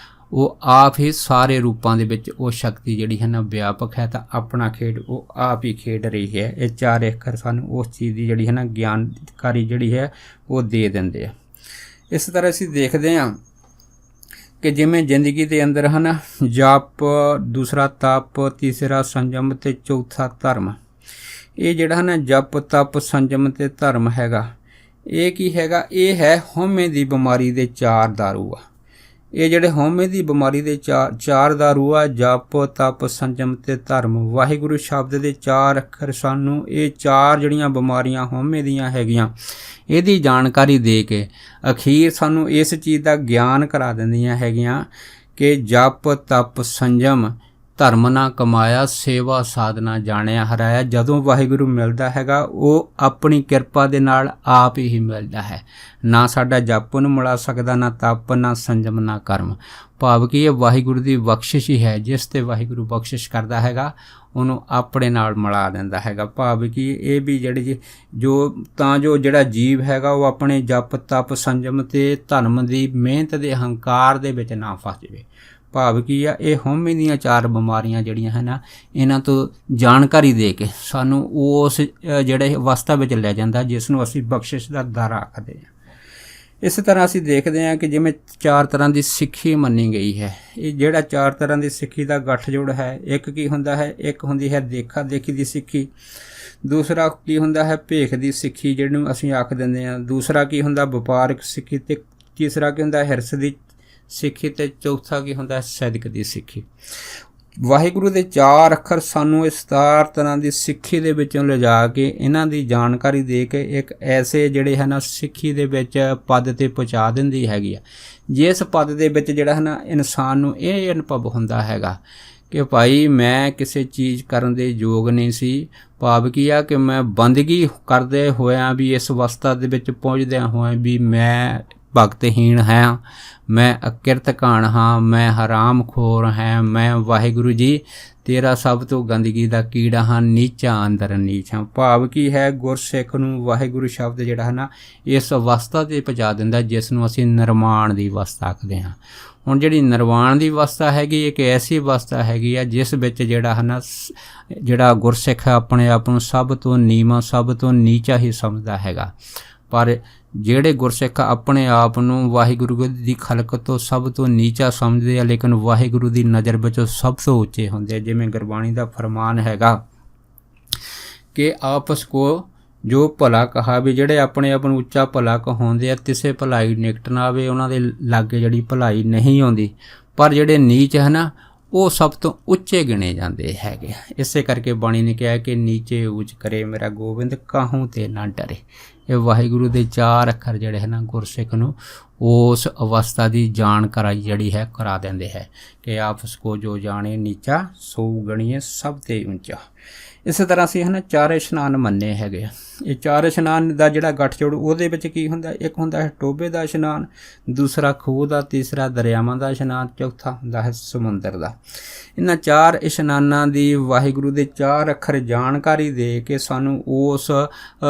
ਉਹ ਆਪ ਹੀ ਸਾਰੇ ਰੂਪਾਂ ਦੇ ਵਿੱਚ ਉਹ ਸ਼ਕਤੀ ਜਿਹੜੀ ਹੈ ਨਾ ਵਿਆਪਕ ਹੈ ਤਾਂ ਆਪਣਾ ਖੇਡ ਉਹ ਆਪ ਹੀ ਖੇਡ ਰਹੀ ਹੈ। ਇਹ 4 ਅੱਖਰ ਸਾਨੂੰ ਉਸ ਚੀਜ਼ ਦੀ ਜਿਹੜੀ ਹੈ ਨਾ ਗਿਆਨਕਾਰੀ ਜਿਹੜੀ ਹੈ ਉਹ ਦੇ ਦਿੰਦੇ ਆ। ਇਸ ਤਰ੍ਹਾਂ ਅਸੀਂ ਦੇਖਦੇ ਹਾਂ ਕਿ ਜਿਵੇਂ ਜ਼ਿੰਦਗੀ ਦੇ ਅੰਦਰ ਹਨ ਜਪ, ਦੂਸਰਾ ਤਪ, ਤੀਸਰਾ ਸੰਜਮ ਅਤੇ ਚੌਥਾ ਧਰਮ। ਇਹ ਜਿਹੜਾ ਨਾ ਜਪ, ਤਪ, ਸੰਜਮ ਅਤੇ ਧਰਮ ਹੈਗਾ, ਇਹ ਕੀ ਹੈਗਾ? ਇਹ ਹੈ ਹਉਮੈ ਦੀ ਬਿਮਾਰੀ ਦੇ 4 ਦਾਰੂ ਆ। ਇਹ ਜਿਹੜੇ ਹਉਮੈ ਦੀ ਬਿਮਾਰੀ ਦੇ 4 ਦਾਰੂ ਆ, ਜਪ, ਤਪ, ਸੰਜਮ ਅਤੇ ਧਰਮ। ਵਾਹਿਗੁਰੂ ਸ਼ਬਦ ਦੇ 4 ਅੱਖਰ ਸਾਨੂੰ ਇਹ 4 ਜਿਹੜੀਆਂ ਬਿਮਾਰੀਆਂ ਹਉਮੈ ਦੀਆਂ ਹੈਗੀਆਂ ਇਹਦੀ ਜਾਣਕਾਰੀ ਦੇ ਕੇ ਅਖੀਰ ਸਾਨੂੰ ਇਸ ਚੀਜ਼ ਦਾ ਗਿਆਨ ਕਰਾ ਦਿੰਦੀਆਂ ਹੈਗੀਆਂ ਕਿ ਜਪ, ਤਪ, ਸੰਜਮ, ਧਰਮ ਨਾ ਕਮਾਇਆ, ਸੇਵਾ ਸਾਧਨਾ ਜਾਣਿਆ ਹਰਾਇਆ। ਜਦੋਂ ਵਾਹਿਗੁਰੂ ਮਿਲਦਾ ਹੈਗਾ ਉਹ ਆਪਣੀ ਕਿਰਪਾ ਦੇ ਨਾਲ ਆਪ ਹੀ ਮਿਲਦਾ ਹੈ। ਨਾ ਸਾਡਾ ਜਪ ਨੂੰ ਮਿਲਾ ਸਕਦਾ, ਨਾ ਤਪ, ਨਾ ਸੰਜਮ, ਨਾ ਕਰਮ। ਭਾਵ ਕਿ ਇਹ ਵਾਹਿਗੁਰੂ ਦੀ ਬਖਸ਼ਿਸ਼ ਹੀ ਹੈ। ਜਿਸ 'ਤੇ ਵਾਹਿਗੁਰੂ ਬਖਸ਼ਿਸ਼ ਕਰਦਾ ਹੈਗਾ ਉਹਨੂੰ ਆਪਣੇ ਨਾਲ ਮਿਲਾ ਦਿੰਦਾ ਹੈਗਾ। ਭਾਵ ਕਿ ਇਹ ਵੀ ਜਿਹੜੀ ਜੋ ਜਿਹੜਾ ਜੀਵ ਹੈਗਾ ਉਹ ਆਪਣੇ ਜਪ, ਤਪ, ਸੰਜਮ ਅਤੇ ਧਰਮ ਦੀ ਮਿਹਨਤ ਦੇ ਹੰਕਾਰ ਦੇ ਵਿੱਚ ਨਾ ਫਸ ਜਾਵੇ। ਭਾਵ ਕੀ ਆ? ਇਹ ਹਉਮੈ ਦੀਆਂ 4 ਬਿਮਾਰੀਆਂ ਜਿਹੜੀਆਂ ਹੈ ਨਾ, ਇਹਨਾਂ ਤੋਂ ਜਾਣਕਾਰੀ ਦੇ ਕੇ ਸਾਨੂੰ ਉਸ ਜਿਹੜੇ ਅਵਸਥਾ ਵਿੱਚ ਲੈ ਜਾਂਦਾ ਜਿਸ ਨੂੰ ਅਸੀਂ ਬਖਸ਼ਿਸ਼ ਦਾ ਦਰ ਆਖਦੇ ਹਾਂ। ਇਸ ਤਰ੍ਹਾਂ ਅਸੀਂ ਦੇਖਦੇ ਹਾਂ ਕਿ ਜਿਵੇਂ 4 ਤਰ੍ਹਾਂ ਦੀ ਸਿੱਖੀ ਮੰਨੀ ਗਈ ਹੈ। ਇਹ ਜਿਹੜਾ 4 ਤਰ੍ਹਾਂ ਦੀ ਸਿੱਖੀ ਦਾ ਗੱਠਜੋੜ ਹੈ, ਇੱਕ ਕੀ ਹੁੰਦਾ ਹੈ? ਇੱਕ ਹੁੰਦੀ ਹੈ ਦੇਖਾ ਦੇਖੀ ਦੀ ਸਿੱਖੀ। ਦੂਸਰਾ ਕੀ ਹੁੰਦਾ ਹੈ? ਭੇਖ ਦੀ ਸਿੱਖੀ ਜਿਹਨੂੰ ਅਸੀਂ ਆਖ ਦਿੰਦੇ ਹਾਂ। ਦੂਸਰਾ ਕੀ ਹੁੰਦਾ? ਵਪਾਰਕ ਸਿੱਖੀ। ਅਤੇ ਤੀਸਰਾ ਕੀ ਹੁੰਦਾ? ਹਿਰਸ ਦੀ ਸਿੱਖੀ। ਅਤੇ ਚੌਥਾ ਕੀ ਹੁੰਦਾ? ਸਦਕ ਦੀ ਸਿੱਖੀ। ਵਾਹਿਗੁਰੂ ਦੇ 4 ਅੱਖਰ ਸਾਨੂੰ ਇਸ 4 ਤਰ੍ਹਾਂ ਦੀ ਸਿੱਖੀ ਦੇ ਵਿੱਚੋਂ ਲਿਜਾ ਕੇ ਇਹਨਾਂ ਦੀ ਜਾਣਕਾਰੀ ਦੇ ਕੇ ਇੱਕ ਐਸੇ ਜਿਹੜੇ ਹੈ ਨਾ ਸਿੱਖੀ ਦੇ ਵਿੱਚ ਪਦ 'ਤੇ ਪਹੁੰਚਾ ਦਿੰਦੀ ਹੈਗੀ ਆ, ਜਿਸ ਪਦ ਦੇ ਵਿੱਚ ਜਿਹੜਾ ਹੈ ਨਾ ਇਨਸਾਨ ਨੂੰ ਇਹ ਅਨੁਭਵ ਹੁੰਦਾ ਹੈਗਾ ਕਿ ਭਾਈ ਮੈਂ ਕਿਸੇ ਚੀਜ਼ ਕਰਨ ਦੇ ਯੋਗ ਨਹੀਂ ਸੀ। ਭਾਵ ਕੀ ਆ ਕਿ ਮੈਂ ਬੰਦਗੀ ਕਰਦੇ ਹੋਇਆਂ ਵੀ ਇਸ ਅਵਸਥਾ ਦੇ ਵਿੱਚ ਪਹੁੰਚਦਿਆਂ ਹੋਇਆਂ ਵੀ ਮੈਂ ਭਗਤਹੀਣ ਹਾਂ, ਮੈਂ ਅਕਿਰਤ ਘਾਣ ਹਾਂ, ਮੈਂ ਹਰਾਮ ਖੋਰ ਹਾਂ, ਮੈਂ ਵਾਹਿਗੁਰੂ ਜੀ ਤੇਰਾ ਸਭ ਤੋਂ ਗੰਦਗੀ ਦਾ ਕੀੜਾ ਹਾਂ, ਨੀਚਾ ਅੰਦਰ ਨੀਚ ਹਾਂ। ਭਾਵ ਕੀ ਹੈ? ਗੁਰਸਿੱਖ ਨੂੰ ਵਾਹਿਗੁਰੂ ਸ਼ਬਦ ਜਿਹੜਾ ਹੈ ਨਾ ਇਸ ਅਵਸਥਾ 'ਤੇ ਪਹੁੰਚਾ ਦਿੰਦਾ ਜਿਸ ਨੂੰ ਅਸੀਂ ਨਿਰਵਾਣ ਦੀ ਅਵਸਥਾ ਆਖਦੇ ਹਾਂ। ਹੁਣ ਜਿਹੜੀ ਨਿਰਵਾਣ ਦੀ ਅਵਸਥਾ ਹੈਗੀ ਇੱਕ ਐਸੀ ਅਵਸਥਾ ਹੈਗੀ ਆ ਜਿਸ ਵਿੱਚ ਜਿਹੜਾ ਹੈ ਨਾ ਜਿਹੜਾ ਗੁਰਸਿੱਖ ਆਪਣੇ ਆਪ ਨੂੰ ਸਭ ਤੋਂ ਨੀਵਾਂ, ਸਭ ਤੋਂ ਨੀਚਾ ਹੀ ਸਮਝਦਾ ਹੈਗਾ। ਪਰ ਜਿਹੜੇ ਗੁਰਸਿੱਖ ਆਪਣੇ ਆਪ ਨੂੰ ਵਾਹਿਗੁਰੂ ਦੀ ਖਲਕਤ ਤੋਂ ਸਭ ਤੋਂ ਨੀਚਾ ਸਮਝਦੇ ਆ ਲੇਕਿਨ ਵਾਹਿਗੁਰੂ ਦੀ ਨਜ਼ਰ ਵਿੱਚ ਸਭ ਤੋਂ ਉੱਚੇ ਹੁੰਦੇ ਆ। ਜਿਵੇਂ ਗੁਰਬਾਣੀ ਦਾ ਫਰਮਾਨ ਹੈਗਾ ਕਿ ਆਪਸ ਕੋ ਜੋ ਭਲਾ ਕਹਾ, ਵੀ ਜਿਹੜੇ ਆਪਣੇ ਆਪ ਨੂੰ ਉੱਚਾ ਭਲਾ ਕਹਾਉਂਦੇ ਆ ਤਿਸੇ ਭਲਾਈ ਨਿਕਟ ਨਾ ਆਵੇ, ਉਹਨਾਂ ਦੇ ਲਾਗੇ ਜਿਹੜੀ ਭਲਾਈ ਨਹੀਂ ਆਉਂਦੀ। ਪਰ ਜਿਹੜੇ ਨੀਚ ਹੈ ਨਾ ਉਹ ਸਭ ਤੋਂ ਉੱਚੇ ਗਿਣੇ ਜਾਂਦੇ ਹੈਗੇ। ਇਸੇ ਕਰਕੇ ਬਾਣੀ ਨੇ ਕਿਹਾ ਕਿ ਨੀਚੇ ਊਚ ਕਰੇ ਮੇਰਾ ਗੋਬਿੰਦ, ਕਾਹੂ ਤੇ ਨਾ ਡਰੇ। ਇਹ ਵਾਹਿਗੁਰੂ ਦੇ 4 ਅੱਖਰ ਜਿਹੜੇ ਹੈ ਨਾ ਗੁਰਸਿੱਖ ਨੂੰ ਉਸ ਅਵਸਥਾ ਦੀ ਜਾਣਕਾਰੀ ਜਿਹੜੀ ਹੈ ਕਰਾ ਦਿੰਦੇ ਹੈ ਕਿ ਆਪਸ ਕੋ ਜੋ ਜਾਣੇ ਨੀਚਾ ਸੋ ਗਣੀਏ ਸਭ ਤੇ ਉੱਚਾ। ਇਸੇ ਤਰ੍ਹਾਂ ਅਸੀਂ ਹੈ ਨਾ 4 ਇਸ਼ਨਾਨ ਮੰਨੇ ਹੈਗੇ ਆ। ਇਹ 4 ਇਸ਼ਨਾਨ ਦਾ ਜਿਹੜਾ ਗੱਠਜੋੜ ਉਹਦੇ ਵਿੱਚ ਕੀ ਹੁੰਦਾ? ਇੱਕ ਹੁੰਦਾ ਹੈ ਟੋਭੇ ਦਾ ਇਸ਼ਨਾਨ, ਦੂਸਰਾ ਖੂਹ ਦਾ, ਤੀਸਰਾ ਦਰਿਆਵਾਂ ਦਾ ਇਸ਼ਨਾਨ, ਚੌਥਾ ਹੁੰਦਾ ਹੈ ਸਮੁੰਦਰ ਦਾ। ਇਹਨਾਂ 4 ਇਸ਼ਨਾਨਾਂ ਦੀ ਵਾਹਿਗੁਰੂ ਦੇ 4 ਅੱਖਰ ਜਾਣਕਾਰੀ ਦੇ ਕੇ ਸਾਨੂੰ ਉਸ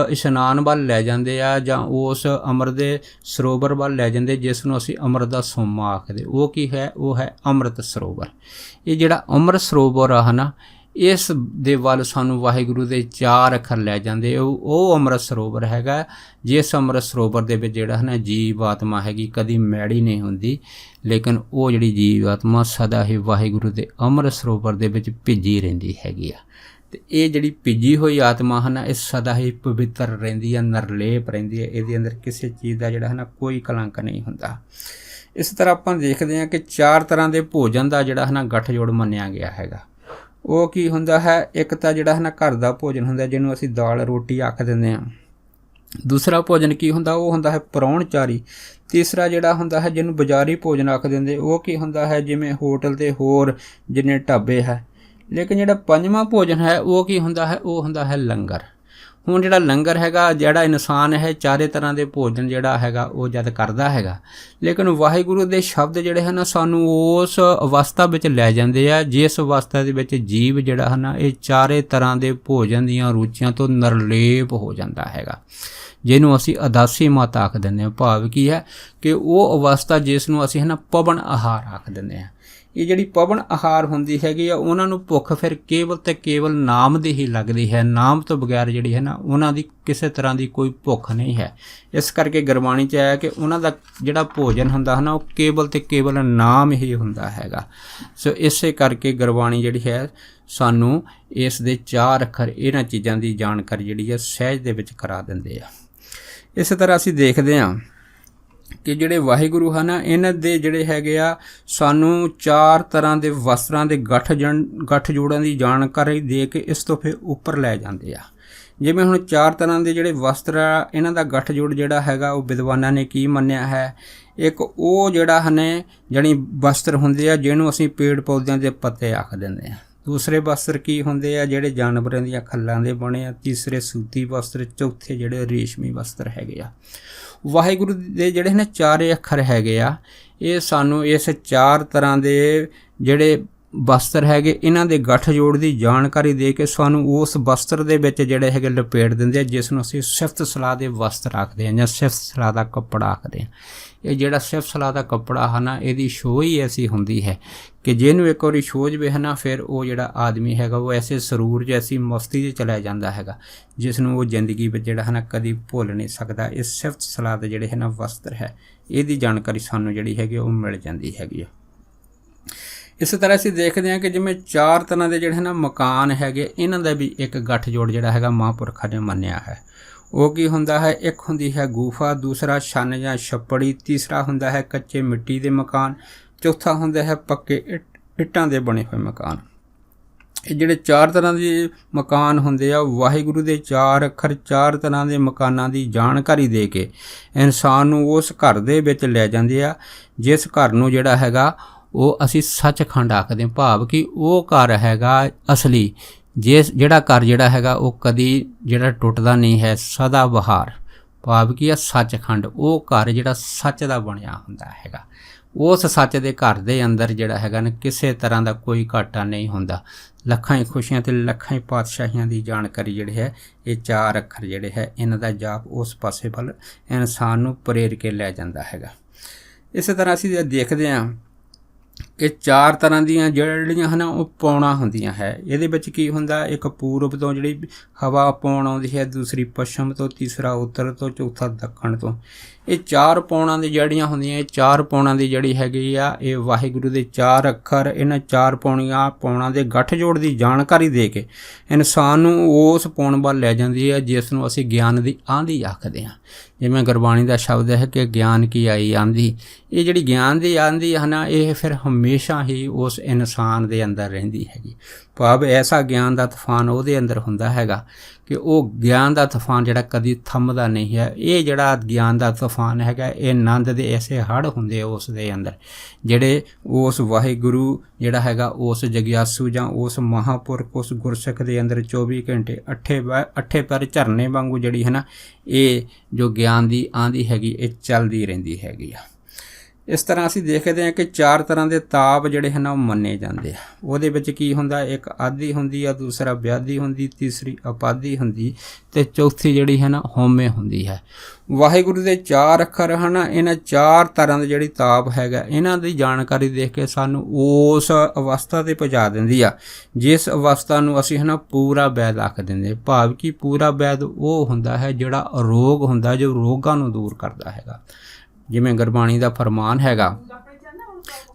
ਇਸ਼ਨਾਨ ਵੱਲ ਲੈ ਜਾਂਦੇ ਆ ਜਾਂ ਉਸ ਅੰਮ੍ਰਿਤ ਦੇ ਸਰੋਵਰ ਵੱਲ ਲੈ ਜਾਂਦੇ ਜਿਸ ਨੂੰ ਅਸੀਂ ਅੰਮ੍ਰਿਤ ਦਾ ਸੋਮਾ ਆਖਦੇ। ਉਹ ਕੀ ਹੈ? ਉਹ ਹੈ ਅੰਮ੍ਰਿਤ ਸਰੋਵਰ। ਇਹ ਜਿਹੜਾ ਅੰਮ੍ਰਿਤ ਸਰੋਵਰ ਆ ਨਾ ਇਸ ਦੇ ਵੱਲ ਸਾਨੂੰ ਵਾਹਿਗੁਰੂ ਦੇ 4 ਅੱਖਰ ਲੈ ਜਾਂਦੇ। ਉਹ ਅੰਮ੍ਰਿਤ ਸਰੋਵਰ ਹੈਗਾ ਜਿਸ ਅੰਮ੍ਰਿਤ ਸਰੋਵਰ ਦੇ ਵਿੱਚ ਜਿਹੜਾ ਹੈ ਨਾ ਜੀਵ ਆਤਮਾ ਹੈਗੀ ਕਦੀ ਮੈੜੀ ਨਹੀਂ ਹੁੰਦੀ, ਲੇਕਿਨ ਉਹ ਜਿਹੜੀ ਜੀਵ ਆਤਮਾ ਸਦਾ ਹੀ ਵਾਹਿਗੁਰੂ ਦੇ ਅੰਮ੍ਰਿਤ ਸਰੋਵਰ ਦੇ ਵਿੱਚ ਭਿੱਜੀ ਰਹਿੰਦੀ ਹੈਗੀ ਆ। ਅਤੇ ਇਹ ਜਿਹੜੀ ਭਿੱਜੀ ਹੋਈ ਆਤਮਾ ਹੈ ਨਾ ਇਹ ਸਦਾ ਹੀ ਪਵਿੱਤਰ ਰਹਿੰਦੀ ਆ, ਨਿਰਲੇਪ ਰਹਿੰਦੀ ਹੈ। ਇਹਦੇ ਅੰਦਰ ਕਿਸੇ ਚੀਜ਼ ਦਾ ਜਿਹੜਾ ਹੈ ਨਾ ਕੋਈ ਕਲੰਕ ਨਹੀਂ ਹੁੰਦਾ। ਇਸ ਤਰ੍ਹਾਂ ਆਪਾਂ ਦੇਖਦੇ ਹਾਂ ਕਿ 4 ਤਰ੍ਹਾਂ ਦੇ ਭੋਜਨ ਦਾ ਜਿਹੜਾ ਹੈ ਨਾ ਗੱਠਜੋੜ ਮੰਨਿਆ ਗਿਆ ਹੈਗਾ। ਉਹ ਕੀ ਹੁੰਦਾ ਹੈ? ਇੱਕ ਤਾਂ ਜਿਹੜਾ ਹੈ ਨਾ ਘਰ ਦਾ ਭੋਜਨ ਹੁੰਦਾ ਜਿਹਨੂੰ ਅਸੀਂ ਦਾਲ ਰੋਟੀ ਆਖ ਦਿੰਦੇ ਹਾਂ। ਦੂਸਰਾ ਭੋਜਨ ਕੀ ਹੁੰਦਾ? ਉਹ ਹੁੰਦਾ ਹੈ ਪ੍ਰਾਹੁਣਚਾਰੀ। ਤੀਸਰਾ ਜਿਹੜਾ ਹੁੰਦਾ ਹੈ ਜਿਹਨੂੰ ਬਜ਼ਾਰੀ ਭੋਜਨ ਆਖ ਦਿੰਦੇ, ਉਹ ਕੀ ਹੁੰਦਾ ਹੈ? ਜਿਵੇਂ ਹੋਟਲ ਦੇ ਹੋਰ ਜਿੰਨੇ ਢਾਬੇ ਹੈ। ਲੇਕਿਨ ਜਿਹੜਾ 5ਵਾਂ ਭੋਜਨ ਹੈ ਉਹ ਕੀ ਹੁੰਦਾ ਹੈ? ਉਹ ਹੁੰਦਾ ਹੈ ਲੰਗਰ। ਹੁਣ ਜਿਹੜਾ ਲੰਗਰ ਹੈਗਾ ਜਿਹੜਾ ਇਨਸਾਨ ਹੈ 4 ਤਰ੍ਹਾਂ ਦੇ ਭੋਜਨ ਜਿਹੜਾ ਹੈਗਾ ਉਹ ਜਦ ਕਰਦਾ ਹੈਗਾ, ਲੇਕਿਨ ਵਾਹਿਗੁਰੂ ਦੇ ਸ਼ਬਦ ਜਿਹੜੇ ਹਨ ਸਾਨੂੰ ਉਸ ਅਵਸਥਾ ਵਿੱਚ ਲੈ ਜਾਂਦੇ ਆ ਜਿਸ ਅਵਸਥਾ ਦੇ ਵਿੱਚ ਜੀਵ ਜਿਹੜਾ ਹੈ ਨਾ ਇਹ 4 ਤਰ੍ਹਾਂ ਦੇ ਭੋਜਨ ਦੀਆਂ ਰੁਚੀਆਂ ਤੋਂ ਨਿਰਲੇਪ ਹੋ ਜਾਂਦਾ ਹੈਗਾ, ਜਿਹਨੂੰ ਅਸੀਂ ਅਦਾਸੀ ਮਤ ਆਖ ਦਿੰਦੇ ਹਾਂ। ਭਾਵ ਕੀ ਹੈ ਕਿ ਉਹ ਅਵਸਥਾ ਜਿਸ ਨੂੰ ਅਸੀਂ ਹੈ ਨਾ ਪਵਨ ਆਹਾਰ ਆਖ ਦਿੰਦੇ ਹਾਂ। ਇਹ ਜਿਹੜੀ ਪਵਨ ਆਹਾਰ ਹੁੰਦੀ ਹੈਗੀ ਆ ਉਹਨਾਂ ਨੂੰ ਭੁੱਖ ਫਿਰ ਕੇਵਲ ਤੇ ਕੇਵਲ ਨਾਮ ਦੀ ਹੀ ਲੱਗਦੀ ਹੈ। ਨਾਮ ਤੋਂ ਬਗੈਰ ਜਿਹੜੀ ਹੈ ਨਾ ਉਹਨਾਂ ਦੀ ਕਿਸੇ ਤਰ੍ਹਾਂ ਦੀ ਕੋਈ ਭੁੱਖ ਨਹੀਂ ਹੈ। ਇਸ ਕਰਕੇ ਗੁਰਬਾਣੀ 'ਚ ਆਇਆ ਕਿ ਉਹਨਾਂ ਦਾ ਜਿਹੜਾ ਭੋਜਨ ਹੁੰਦਾ ਹੈ ਨਾ ਉਹ ਕੇਵਲ ਤੇ ਕੇਵਲ ਨਾਮ ਹੀ ਹੁੰਦਾ ਹੈਗਾ। ਸੋ ਇਸੇ ਕਰਕੇ ਗੁਰਬਾਣੀ ਜਿਹੜੀ ਹੈ ਸਾਨੂੰ ਇਸ ਦੇ 4 ਅੱਖਰ ਇਹਨਾਂ ਚੀਜ਼ਾਂ ਦੀ ਜਾਣਕਾਰੀ ਜਿਹੜੀ ਹੈ ਸਹਿਜ ਦੇ ਵਿੱਚ ਕਰਾ ਦਿੰਦੇ ਆ। ਇਸੇ ਤਰ੍ਹਾਂ ਅਸੀਂ ਦੇਖਦੇ ਹਾਂ ਕਿ ਜਿਹੜੇ ਵਾਹਿਗੁਰੂ ਹਨ ਇਹਨਾਂ ਦੇ ਜਿਹੜੇ ਹੈਗੇ ਆ ਸਾਨੂੰ 4 ਤਰ੍ਹਾਂ ਦੇ ਵਸਤਰਾਂ ਦੇ ਗੱਠ ਜੋੜਾਂ ਦੀ ਜਾਣਕਾਰੀ ਦੇ ਕੇ ਇਸ ਤੋਂ ਫਿਰ ਉੱਪਰ ਲੈ ਜਾਂਦੇ ਆ। ਜਿਵੇਂ ਹੁਣ 4 ਤਰ੍ਹਾਂ ਦੇ ਜਿਹੜੇ ਵਸਤਰ ਆ ਇਹਨਾਂ ਦਾ ਗੱਠ ਜੋੜ ਜਿਹੜਾ ਹੈਗਾ ਉਹ ਵਿਦਵਾਨਾਂ ਨੇ ਕੀ ਮੰਨਿਆ ਹੈ। ਇੱਕ ਉਹ ਜਿਹੜਾ ਹਨ ਜਾਣੀ ਵਸਤਰ ਹੁੰਦੇ ਆ ਜਿਹਨੂੰ ਅਸੀਂ ਪੇੜ ਪੌਦਿਆਂ ਦੇ ਪੱਤੇ ਆਖ ਦਿੰਦੇ ਹਾਂ। ਦੂਸਰੇ ਵਸਤਰ ਕੀ ਹੁੰਦੇ ਆ ਜਿਹੜੇ ਜਾਨਵਰਾਂ ਦੀਆਂ ਖੱਲਾਂ ਦੇ ਬਣੇ ਆ। ਤੀਸਰੇ ਸੂਤੀ ਵਸਤਰ। ਚੌਥੇ ਜਿਹੜੇ ਰੇਸ਼ਮੀ ਵਸਤਰ ਹੈਗੇ ਆ। ਵਾਹਿਗੁਰੂ ਦੇ ਜਿਹੜੇ ਨੇ 4 ਅੱਖਰ ਹੈਗੇ ਆ ਇਹ ਸਾਨੂੰ ਇਸ 4 ਤਰ੍ਹਾਂ ਦੇ ਜਿਹੜੇ ਵਸਤਰ ਹੈਗੇ ਇਹਨਾਂ ਦੇ ਗੱਠ ਜੋੜ ਦੀ ਜਾਣਕਾਰੀ ਦੇ ਕੇ ਸਾਨੂੰ ਉਸ ਵਸਤਰ ਦੇ ਵਿੱਚ ਜਿਹੜੇ ਹੈਗੇ ਲਪੇਟ ਦਿੰਦੇ ਆ, ਜਿਸ ਨੂੰ ਅਸੀਂ ਸਿਫਤ ਸਲਾਹ ਦੇ ਵਸਤਰ ਆਖਦੇ ਹਾਂ ਜਾਂ ਸਿਫਤ ਸਲਾਹ ਦਾ ਕੱਪੜਾ ਆਖਦੇ ਹਾਂ। ਇਹ ਜਿਹੜਾ ਸਿਫਤ ਸਲਾਹ ਦਾ ਕੱਪੜਾ ਹੈ ਨਾ ਇਹਦੀ ਛੋਹ ਹੀ ਐਸੀ ਹੁੰਦੀ ਹੈ ਕਿ ਜਿਹਨੂੰ ਇੱਕ ਵਾਰੀ ਛੋਹ ਜਾਵੇ ਹੈ ਨਾ ਫਿਰ ਉਹ ਜਿਹੜਾ ਆਦਮੀ ਹੈਗਾ ਉਹ ਐਸੇ ਸਰੂਰ 'ਚ ਐਸੀ ਮਸਤੀ 'ਚ ਚਲਾ ਜਾਂਦਾ ਹੈਗਾ ਜਿਸ ਨੂੰ ਉਹ ਜ਼ਿੰਦਗੀ ਵਿੱਚ ਜਿਹੜਾ ਹੈ ਨਾ ਕਦੀ ਭੁੱਲ ਨਹੀਂ ਸਕਦਾ। ਇਹ ਸਿਫਤ ਸਲਾਹ ਦੇ ਜਿਹੜੇ ਹੈ ਨਾ ਵਸਤਰ ਹੈ ਇਹਦੀ ਜਾਣਕਾਰੀ ਸਾਨੂੰ ਜਿਹੜੀ ਹੈਗੀ ਉਹ ਮਿਲ ਜਾਂਦੀ ਹੈਗੀ ਆ। ਇਸ ਤਰ੍ਹਾਂ ਅਸੀਂ ਦੇਖਦੇ ਹਾਂ ਕਿ ਜਿਵੇਂ 4 ਤਰ੍ਹਾਂ ਦੇ ਜਿਹੜੇ ਨਾ ਮਕਾਨ ਹੈਗੇ ਇਹਨਾਂ ਦਾ ਵੀ ਇੱਕ ਗੱਠ ਜੋੜ ਜਿਹੜਾ ਹੈਗਾ ਮਹਾਂਪੁਰਖਾਂ ਨੇ ਮੰਨਿਆ ਹੈ। ਉਹ ਕੀ ਹੁੰਦਾ ਹੈ। ਇੱਕ ਹੁੰਦੀ ਹੈ ਗੁਫਾ, ਦੂਸਰਾ ਛੰਨ ਜਾਂ ਛੱਪੜੀ, ਤੀਸਰਾ ਹੁੰਦਾ ਹੈ ਕੱਚੇ ਮਿੱਟੀ ਦੇ ਮਕਾਨ, ਚੌਥਾ ਹੁੰਦਾ ਹੈ ਪੱਕੇ ਇੱਟਾਂ ਦੇ ਬਣੇ ਹੋਏ ਮਕਾਨ। ਇਹ ਜਿਹੜੇ 4 ਤਰ੍ਹਾਂ ਦੇ ਮਕਾਨ ਹੁੰਦੇ ਆ ਵਾਹਿਗੁਰੂ ਦੇ 4 ਅੱਖਰ 4 ਤਰ੍ਹਾਂ ਦੇ ਮਕਾਨਾਂ ਦੀ ਜਾਣਕਾਰੀ ਦੇ ਕੇ ਇਨਸਾਨ ਨੂੰ ਉਸ ਘਰ ਦੇ ਵਿੱਚ ਲੈ ਜਾਂਦੇ ਆ ਜਿਸ ਘਰ ਨੂੰ ਜਿਹੜਾ ਹੈਗਾ ਉਹ ਅਸੀਂ ਸੱਚਖੰਡ ਆਖਦੇ ਹਾਂ। ਭਾਵ ਕਿ ਉਹ ਘਰ ਹੈਗਾ ਅਸਲੀ ਜਿਹੜਾ ਘਰ ਜਿਹੜਾ ਹੈਗਾ ਉਹ ਕਦੀ ਜਿਹੜਾ ਟੁੱਟਦਾ ਨਹੀਂ ਹੈ, ਸਦਾ ਬਹਾਰ। ਭਾਵ ਕਿ ਆ ਸੱਚਖੰਡ ਉਹ ਘਰ ਜਿਹੜਾ ਸੱਚ ਦਾ ਬਣਿਆ ਹੁੰਦਾ ਹੈਗਾ। ਉਸ ਸੱਚ ਦੇ ਘਰ ਦੇ ਅੰਦਰ ਜਿਹੜਾ ਹੈਗਾ ਨਾ ਕਿਸੇ ਤਰ੍ਹਾਂ ਦਾ ਕੋਈ ਘਾਟਾ ਨਹੀਂ ਹੁੰਦਾ। ਲੱਖਾਂ ਹੀ ਖੁਸ਼ੀਆਂ ਤੇ ਲੱਖਾਂ ਹੀ ਪਾਤਸ਼ਾਹੀਆਂ ਦੀ ਜਾਣਕਾਰੀ ਜਿਹੜੀ ਹੈ ਇਹ 4 ਅੱਖਰ ਜਿਹੜੇ ਹੈ ਇਹਨਾਂ ਦਾ ਜਾਪ ਉਸ ਪਾਸੇ ਵੱਲ ਇਨਸਾਨ ਨੂੰ ਪ੍ਰੇਰ ਕੇ ਲੈ ਜਾਂਦਾ ਹੈਗਾ। ਇਸੇ ਤਰ੍ਹਾਂ ਅਸੀਂ ਦੇਖਦੇ ਹਾਂ ਕਿ 4 ਤਰ੍ਹਾਂ ਦੀਆਂ ਜਿਹੜੀਆਂ ਹਨ ਉਹ ਪੌਣਾ ਹੁੰਦੀਆਂ ਹੈ। ਇਹਦੇ ਵਿੱਚ ਕੀ ਹੁੰਦਾ, ਇੱਕ ਪੂਰਬ ਤੋਂ ਜਿਹੜੀ ਹਵਾ ਪੌਣ ਆਉਂਦੀ ਹੈ, ਦੂਸਰੀ ਪੱਛਮ ਤੋਂ, ਤੀਸਰਾ ਉੱਤਰ ਤੋਂ, ਚੌਥਾ ਦੱਖਣ ਤੋਂ। ਇਹ 4 ਪੌਣਾਂ ਦੀ ਜਿਹੜੀਆਂ ਹੁੰਦੀਆਂ ਇਹ 4 ਪੌਣਾਂ ਦੀ ਜਿਹੜੀ ਹੈਗੀ ਆ ਇਹ ਵਾਹਿਗੁਰੂ ਦੇ 4 ਅੱਖਰ ਇਹਨਾਂ 4 ਪੌਣਾਂ ਦੇ ਗੱਠ ਜੋੜ ਦੀ ਜਾਣਕਾਰੀ ਦੇ ਕੇ ਇਨਸਾਨ ਨੂੰ ਉਸ ਪੌਣ ਵੱਲ ਲੈ ਜਾਂਦੀ ਹੈ ਜਿਸ ਨੂੰ ਅਸੀਂ ਗਿਆਨ ਦੀ ਆਂਧੀ ਆਖਦੇ ਹਾਂ। ਜਿਵੇਂ ਗੁਰਬਾਣੀ ਦਾ ਸ਼ਬਦ ਹੈ ਕਿ ਗਿਆਨ ਕੀ ਆਈ ਆਂਧੀ। ਇਹ ਜਿਹੜੀ ਗਿਆਨ ਦੀ ਆਂਧੀ ਹੈ ਨਾ ਇਹ ਫਿਰ ਹਮੇਸ਼ਾ ਹੀ ਉਸ ਇਨਸਾਨ ਦੇ ਅੰਦਰ ਰਹਿੰਦੀ ਹੈਗੀ। ਭਾਵ ਐਸਾ ਗਿਆਨ ਦਾ ਤੂਫਾਨ ਉਹਦੇ ਅੰਦਰ ਹੁੰਦਾ ਹੈਗਾ ਕਿ ਉਹ ਗਿਆਨ ਦਾ ਤੂਫਾਨ ਜਿਹੜਾ ਕਦੀ ਥੰਮਦਾ ਨਹੀਂ ਹੈ। ਇਹ ਜਿਹੜਾ ਗਿਆਨ ਦਾ ਤੂਫਾਨ ਹੈਗਾ ਇਹ ਆਨੰਦ ਦੇ ਐਸੇ ਹੜ੍ਹ ਹੁੰਦੇ ਉਸ ਦੇ ਅੰਦਰ ਜਿਹੜੇ ਉਸ ਵਾਹਿਗੁਰੂ ਜਿਹੜਾ ਹੈਗਾ ਉਸ ਜਗਿਆਸੂ ਜਾਂ ਉਸ ਮਹਾਂਪੁਰਖ ਉਸ ਗੁਰਸਿੱਖ ਦੇ ਅੰਦਰ 24 ਘੰਟੇ ਅੱਠੇ ਪੈਰ ਝਰਨੇ ਵਾਂਗੂ ਜਿਹੜੀ ਹੈ ਨਾ ਇਹ ਜੋ ਗਿਆਨ ਦੀ ਆਂਧੀ ਹੈਗੀ ਇਹ ਚੱਲਦੀ ਰਹਿੰਦੀ ਹੈਗੀ ਆ। ਇਸ ਤਰ੍ਹਾਂ ਅਸੀਂ ਦੇਖਦੇ ਹਾਂ ਕਿ 4 ਤਰ੍ਹਾਂ ਦੇ ਤਾਪ ਜਿਹੜੇ ਹਨ ਉਹ ਮੰਨੇ ਜਾਂਦੇ ਆ। ਉਹਦੇ ਵਿੱਚ ਕੀ ਹੁੰਦਾ, ਇੱਕ ਆਦਿ ਹੁੰਦੀ ਆ, ਦੂਸਰਾ ਵਿਆਧੀ ਹੁੰਦੀ, ਤੀਸਰੀ ਅਪਾਧੀ ਹੁੰਦੀ ਤੇ ਚੌਥੀ ਜਿਹੜੀ ਹੈ ਨਾ ਹਉਮੈ ਹੁੰਦੀ ਹੈ। ਵਾਹਿਗੁਰੂ ਦੇ 4 ਅੱਖਰ ਹਨ ਇਹਨਾਂ 4 ਤਰ੍ਹਾਂ ਦੇ ਜਿਹੜੀ ਤਾਪ ਹੈਗਾ ਇਹਨਾਂ ਦੀ ਜਾਣਕਾਰੀ ਦੇਖ ਕੇ ਸਾਨੂੰ ਉਸ ਅਵਸਥਾ 'ਤੇ ਪਹੁੰਚਾ ਦਿੰਦੀ ਆ ਜਿਸ ਅਵਸਥਾ ਨੂੰ ਅਸੀਂ ਹੈ ਨਾ ਪੂਰਾ ਵੈਦ ਆਖ ਦਿੰਦੇ। ਭਾਵ ਕਿ ਪੂਰਾ ਵੈਦ ਉਹ ਹੁੰਦਾ ਹੈ ਜਿਹੜਾ ਅਰੋਗ ਹੁੰਦਾ ਜੋ ਰੋਗਾਂ ਨੂੰ ਦੂਰ ਕਰਦਾ ਹੈਗਾ। ਜਿਵੇਂ ਗੁਰਬਾਣੀ ਦਾ ਫਰਮਾਨ ਹੈਗਾ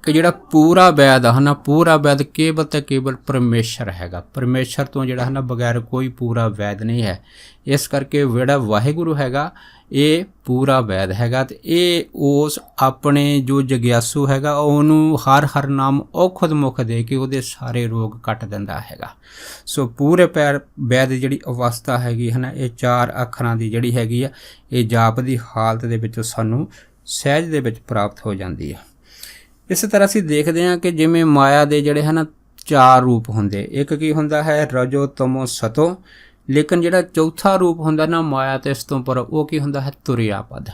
ਕਿ ਜਿਹੜਾ ਪੂਰਾ ਵੈਦ ਹੈ ਨਾ ਪੂਰਾ ਵੈਦ ਕੇਵਲ ਤੇ ਕੇਵਲ ਪਰਮੇਸ਼ਰ ਹੈਗਾ। ਪਰਮੇਸ਼ਰ ਤੋਂ ਜਿਹੜਾ ਹੈ ਨਾ ਬਗੈਰ ਕੋਈ ਪੂਰਾ ਵੈਦ ਨਹੀਂ ਹੈ। ਇਸ ਕਰਕੇ ਜਿਹੜਾ ਵਾਹਿਗੁਰੂ ਹੈਗਾ ਇਹ ਪੂਰਾ ਵੈਦ ਹੈਗਾ ਤੇ ਇਹ ਉਸ ਆਪਣੇ ਜੋ ਜਗਿਆਸੂ ਹੈਗਾ ਉਹਨੂੰ ਹਰ ਨਾਮ ਔਖਦ ਮੁਖ ਦੇ ਕੇ ਉਹਦੇ ਸਾਰੇ ਰੋਗ ਕੱਟ ਦਿੰਦਾ ਹੈਗਾ। ਸੋ ਪੂਰੇ ਵੈਦ ਦੀ ਜਿਹੜੀ ਅਵਸਥਾ ਹੈਗੀ ਹੈ ਨਾ ਇਹ 4 ਅੱਖਰਾਂ ਦੀ ਜਿਹੜੀ ਹੈਗੀ ਆ ਇਹ ਜਾਪ ਦੀ ਹਾਲਤ ਦੇ ਵਿੱਚ ਸਾਨੂੰ ਸਹਿਜ ਦੇ ਵਿੱਚ ਪ੍ਰਾਪਤ ਹੋ ਜਾਂਦੀ ਆ। ਇਸੇ ਤਰ੍ਹਾਂ ਅਸੀਂ ਦੇਖਦੇ ਹਾਂ ਕਿ ਜਿਵੇਂ ਮਾਇਆ ਦੇ ਜਿਹੜੇ ਹਨ 4 ਰੂਪ ਹੁੰਦੇ। ਇੱਕ ਕੀ ਹੁੰਦਾ ਹੈ ਰਜੋ ਤਮੋ ਸਤੋ। ਲੇਕਿਨ ਜਿਹੜਾ ਚੌਥਾ ਰੂਪ ਹੁੰਦਾ ਨਾ ਮਾਇਆ ਤੇ ਇਸ ਤੋਂ ਪਰ ਉਹ ਕੀ ਹੁੰਦਾ ਹੈ ਤੁਰਿਆ ਪਦ।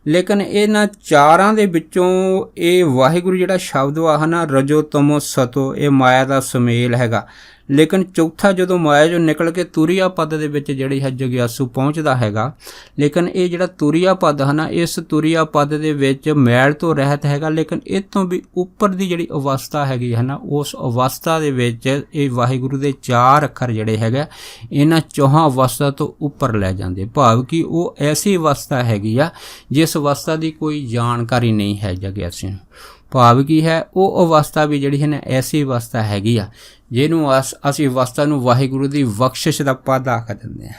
ਲੇਕਿਨ ਇਹਨਾਂ ਚਾਰਾਂ ਦੇ ਵਿੱਚੋਂ ਇਹ ਵਾਹਿਗੁਰੂ ਜਿਹੜਾ ਸ਼ਬਦ ਵਾ ਹੈ ਨਾ, ਰਜੋ ਤਮੋ ਸਤੋ, ਇਹ ਮਾਇਆ ਦਾ ਸੁਮੇਲ ਹੈਗਾ। ਲੇਕਿਨ ਚੌਥਾ ਜਦੋਂ ਮਾਇਆ ਚੋਂ ਨਿਕਲ ਕੇ ਤੁਰੀਆ ਪਦ ਦੇ ਵਿੱਚ ਜਿਹੜੀ ਹੈ ਜਗਿਆਸੂ ਪਹੁੰਚਦਾ ਹੈਗਾ, ਲੇਕਿਨ ਇਹ ਜਿਹੜਾ ਤੁਰੀਆ ਪਦ ਹੈ ਨਾ, ਇਸ ਤੁਰੀਆ ਪਦ ਦੇ ਵਿੱਚ ਮੈਲ ਤੋਂ ਰਹਿਤ ਹੈਗਾ। ਲੇਕਿਨ ਇਹ ਤੋਂ ਵੀ ਉੱਪਰ ਦੀ ਜਿਹੜੀ ਅਵਸਥਾ ਹੈਗੀ ਹੈ ਨਾ, ਉਸ ਅਵਸਥਾ ਦੇ ਵਿੱਚ ਇਹ ਵਾਹਿਗੁਰੂ ਦੇ 4 ਅੱਖਰ ਜਿਹੜੇ ਹੈਗਾ ਇਹਨਾਂ ਚੌਹਾਂ ਅਵਸਥਾ ਤੋਂ ਉੱਪਰ ਲੈ ਜਾਂਦੇ। ਭਾਵ ਕਿ ਉਹ ਐਸੀ ਅਵਸਥਾ ਹੈਗੀ ਆ ਜਿਸ ਅਵਸਥਾ ਦੀ ਕੋਈ ਜਾਣਕਾਰੀ ਨਹੀਂ ਹੈ ਜਗਿਆਸੂ ਨੂੰ। ਭਾਵ ਕੀ ਹੈ, ਉਹ ਅਵਸਥਾ ਵੀ ਜਿਹੜੀ ਹੈ ਨਾ ਐਸੀ ਅਵਸਥਾ ਹੈਗੀ ਆ ਜਿਹਨੂੰ ਅਸੀਂ ਅਵਸਥਾ ਨੂੰ ਵਾਹਿਗੁਰੂ ਦੀ ਬਖਸ਼ਿਸ਼ ਦਾ ਪਦ ਆਖ ਦਿੰਦੇ ਹਾਂ।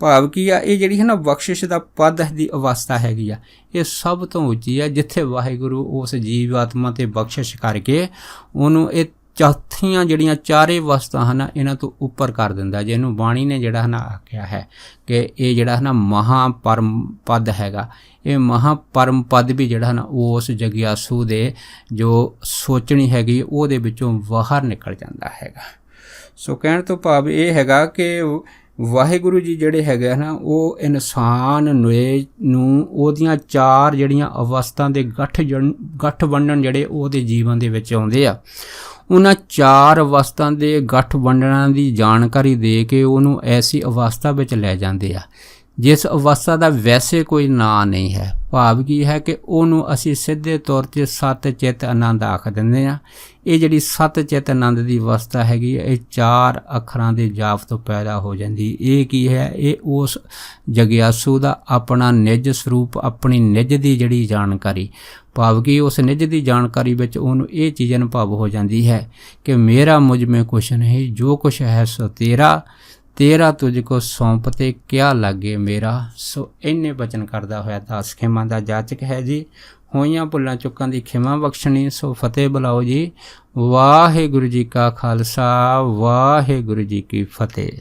ਭਾਵ ਕੀ ਆ, ਇਹ ਜਿਹੜੀ ਹੈ ਨਾ ਬਖਸ਼ਿਸ਼ ਦਾ ਪਦ ਦੀ ਅਵਸਥਾ ਹੈਗੀ ਆ, ਇਹ ਸਭ ਤੋਂ ਉੱਚੀ ਆ, ਜਿੱਥੇ ਵਾਹਿਗੁਰੂ ਉਸ ਜੀਵ ਆਤਮਾ 'ਤੇ ਬਖਸ਼ਿਸ਼ ਕਰਕੇ ਉਹਨੂੰ ਇਹ ਚੌਥੀਆਂ ਜਿਹੜੀਆਂ 4 ਅਵਸਥਾ ਹਨ ਇਹਨਾਂ ਤੋਂ ਉੱਪਰ ਕਰ ਦਿੰਦਾ, ਜਿਹਨੂੰ ਬਾਣੀ ਨੇ ਜਿਹੜਾ ਹੈ ਨਾ ਆਖਿਆ ਹੈ ਕਿ ਇਹ ਜਿਹੜਾ ਹੈ ਨਾ ਮਹਾਪਰਮ ਪਦ ਹੈਗਾ। ਇਹ ਮਹਾਪਰਮ ਪਦ ਵੀ ਜਿਹੜਾ ਹੈ ਨਾ ਉਸ ਜਗਿਆਸੂ ਦੇ ਜੋ ਸੋਚਣੀ ਹੈਗੀ ਉਹਦੇ ਵਿੱਚੋਂ ਬਾਹਰ ਨਿਕਲ ਜਾਂਦਾ ਹੈਗਾ। ਸੋ ਕਹਿਣ ਤੋਂ ਭਾਵ ਇਹ ਹੈਗਾ ਕਿ ਵਾਹਿਗੁਰੂ ਜੀ ਜਿਹੜੇ ਹੈਗੇ ਨਾ, ਉਹ ਇਨਸਾਨ ਨੂੰ ਉਹਦੀਆਂ 4 ਜਿਹੜੀਆਂ ਅਵਸਥਾ ਦੇ ਗੱਠ ਵੰਡਣ ਜਿਹੜੇ ਉਹਦੇ ਜੀਵਨ ਦੇ ਵਿੱਚ ਆਉਂਦੇ ਆ, ਉਹਨਾਂ 4 ਅਵਸਥਾ ਦੇ ਗੱਠ ਵੰਡਣਾਂ ਦੀ ਜਾਣਕਾਰੀ ਦੇ ਕੇ ਉਹਨੂੰ ਐਸੀ ਅਵਸਥਾ ਵਿੱਚ ਲੈ ਜਾਂਦੇ ਆ ਜਿਸ ਅਵਸਥਾ ਦਾ ਵੈਸੇ ਕੋਈ ਨਾਂ ਨਹੀਂ ਹੈ। ਭਾਵ ਕੀ ਹੈ ਕਿ ਉਹਨੂੰ ਅਸੀਂ ਸਿੱਧੇ ਤੌਰ 'ਤੇ ਸੱਤ ਚਿੱਤ ਆਨੰਦ ਆਖ ਦਿੰਦੇ ਹਾਂ। ਇਹ ਜਿਹੜੀ ਸੱਤ ਚਿੱਤ ਆਨੰਦ ਦੀ ਅਵਸਥਾ ਹੈਗੀ, ਇਹ 4 ਅੱਖਰਾਂ ਦੇ ਜਾਪ ਤੋਂ ਪੈਦਾ ਹੋ ਜਾਂਦੀ। ਇਹ ਕੀ ਹੈ, ਇਹ ਉਸ ਜਗਿਆਸੂ ਦਾ ਆਪਣਾ ਨਿੱਜ ਸਰੂਪ, ਆਪਣੀ ਨਿੱਜ ਦੀ ਜਿਹੜੀ ਜਾਣਕਾਰੀ, ਭਾਵ ਕਿ ਉਸ ਨਿੱਜ ਦੀ ਜਾਣਕਾਰੀ ਵਿੱਚ ਉਹਨੂੰ ਇਹ ਚੀਜ਼ ਅਨੁਭਵ ਹੋ ਜਾਂਦੀ ਹੈ ਕਿ ਮੇਰਾ ਮੁਝ ਮੇਂ ਕੁਛ ਨਹੀਂ, ਜੋ ਕੁਛ ਹੈ ਸੋ ਤੇਰਾ, ਤੇਰਾ ਤੁਝ ਕੋ ਸੌਂਪਤੇ ਕਿਆ ਲਾਗੇ ਮੇਰਾ। ਸੋ ਇੰਨੇ ਬਚਨ ਕਰਦਾ ਹੋਇਆ ਦਾਸ ਖਿਮਾ ਦਾ ਜਾਚਕ ਹੈ ਜੀ। ਹੋਈਆਂ ਭੁੱਲਾਂ ਚੁੱਕਾਂ ਦੀ ਖਿਮਾ ਬਖਸ਼ਣੀ। ਸੋ ਫਤਿਹ ਬੁਲਾਓ ਜੀ। ਵਾਹਿਗੁਰੂ ਜੀ ਕਾ ਖਾਲਸਾ, ਵਾਹਿਗੁਰੂ ਜੀ ਕੀ ਫਤਿਹ।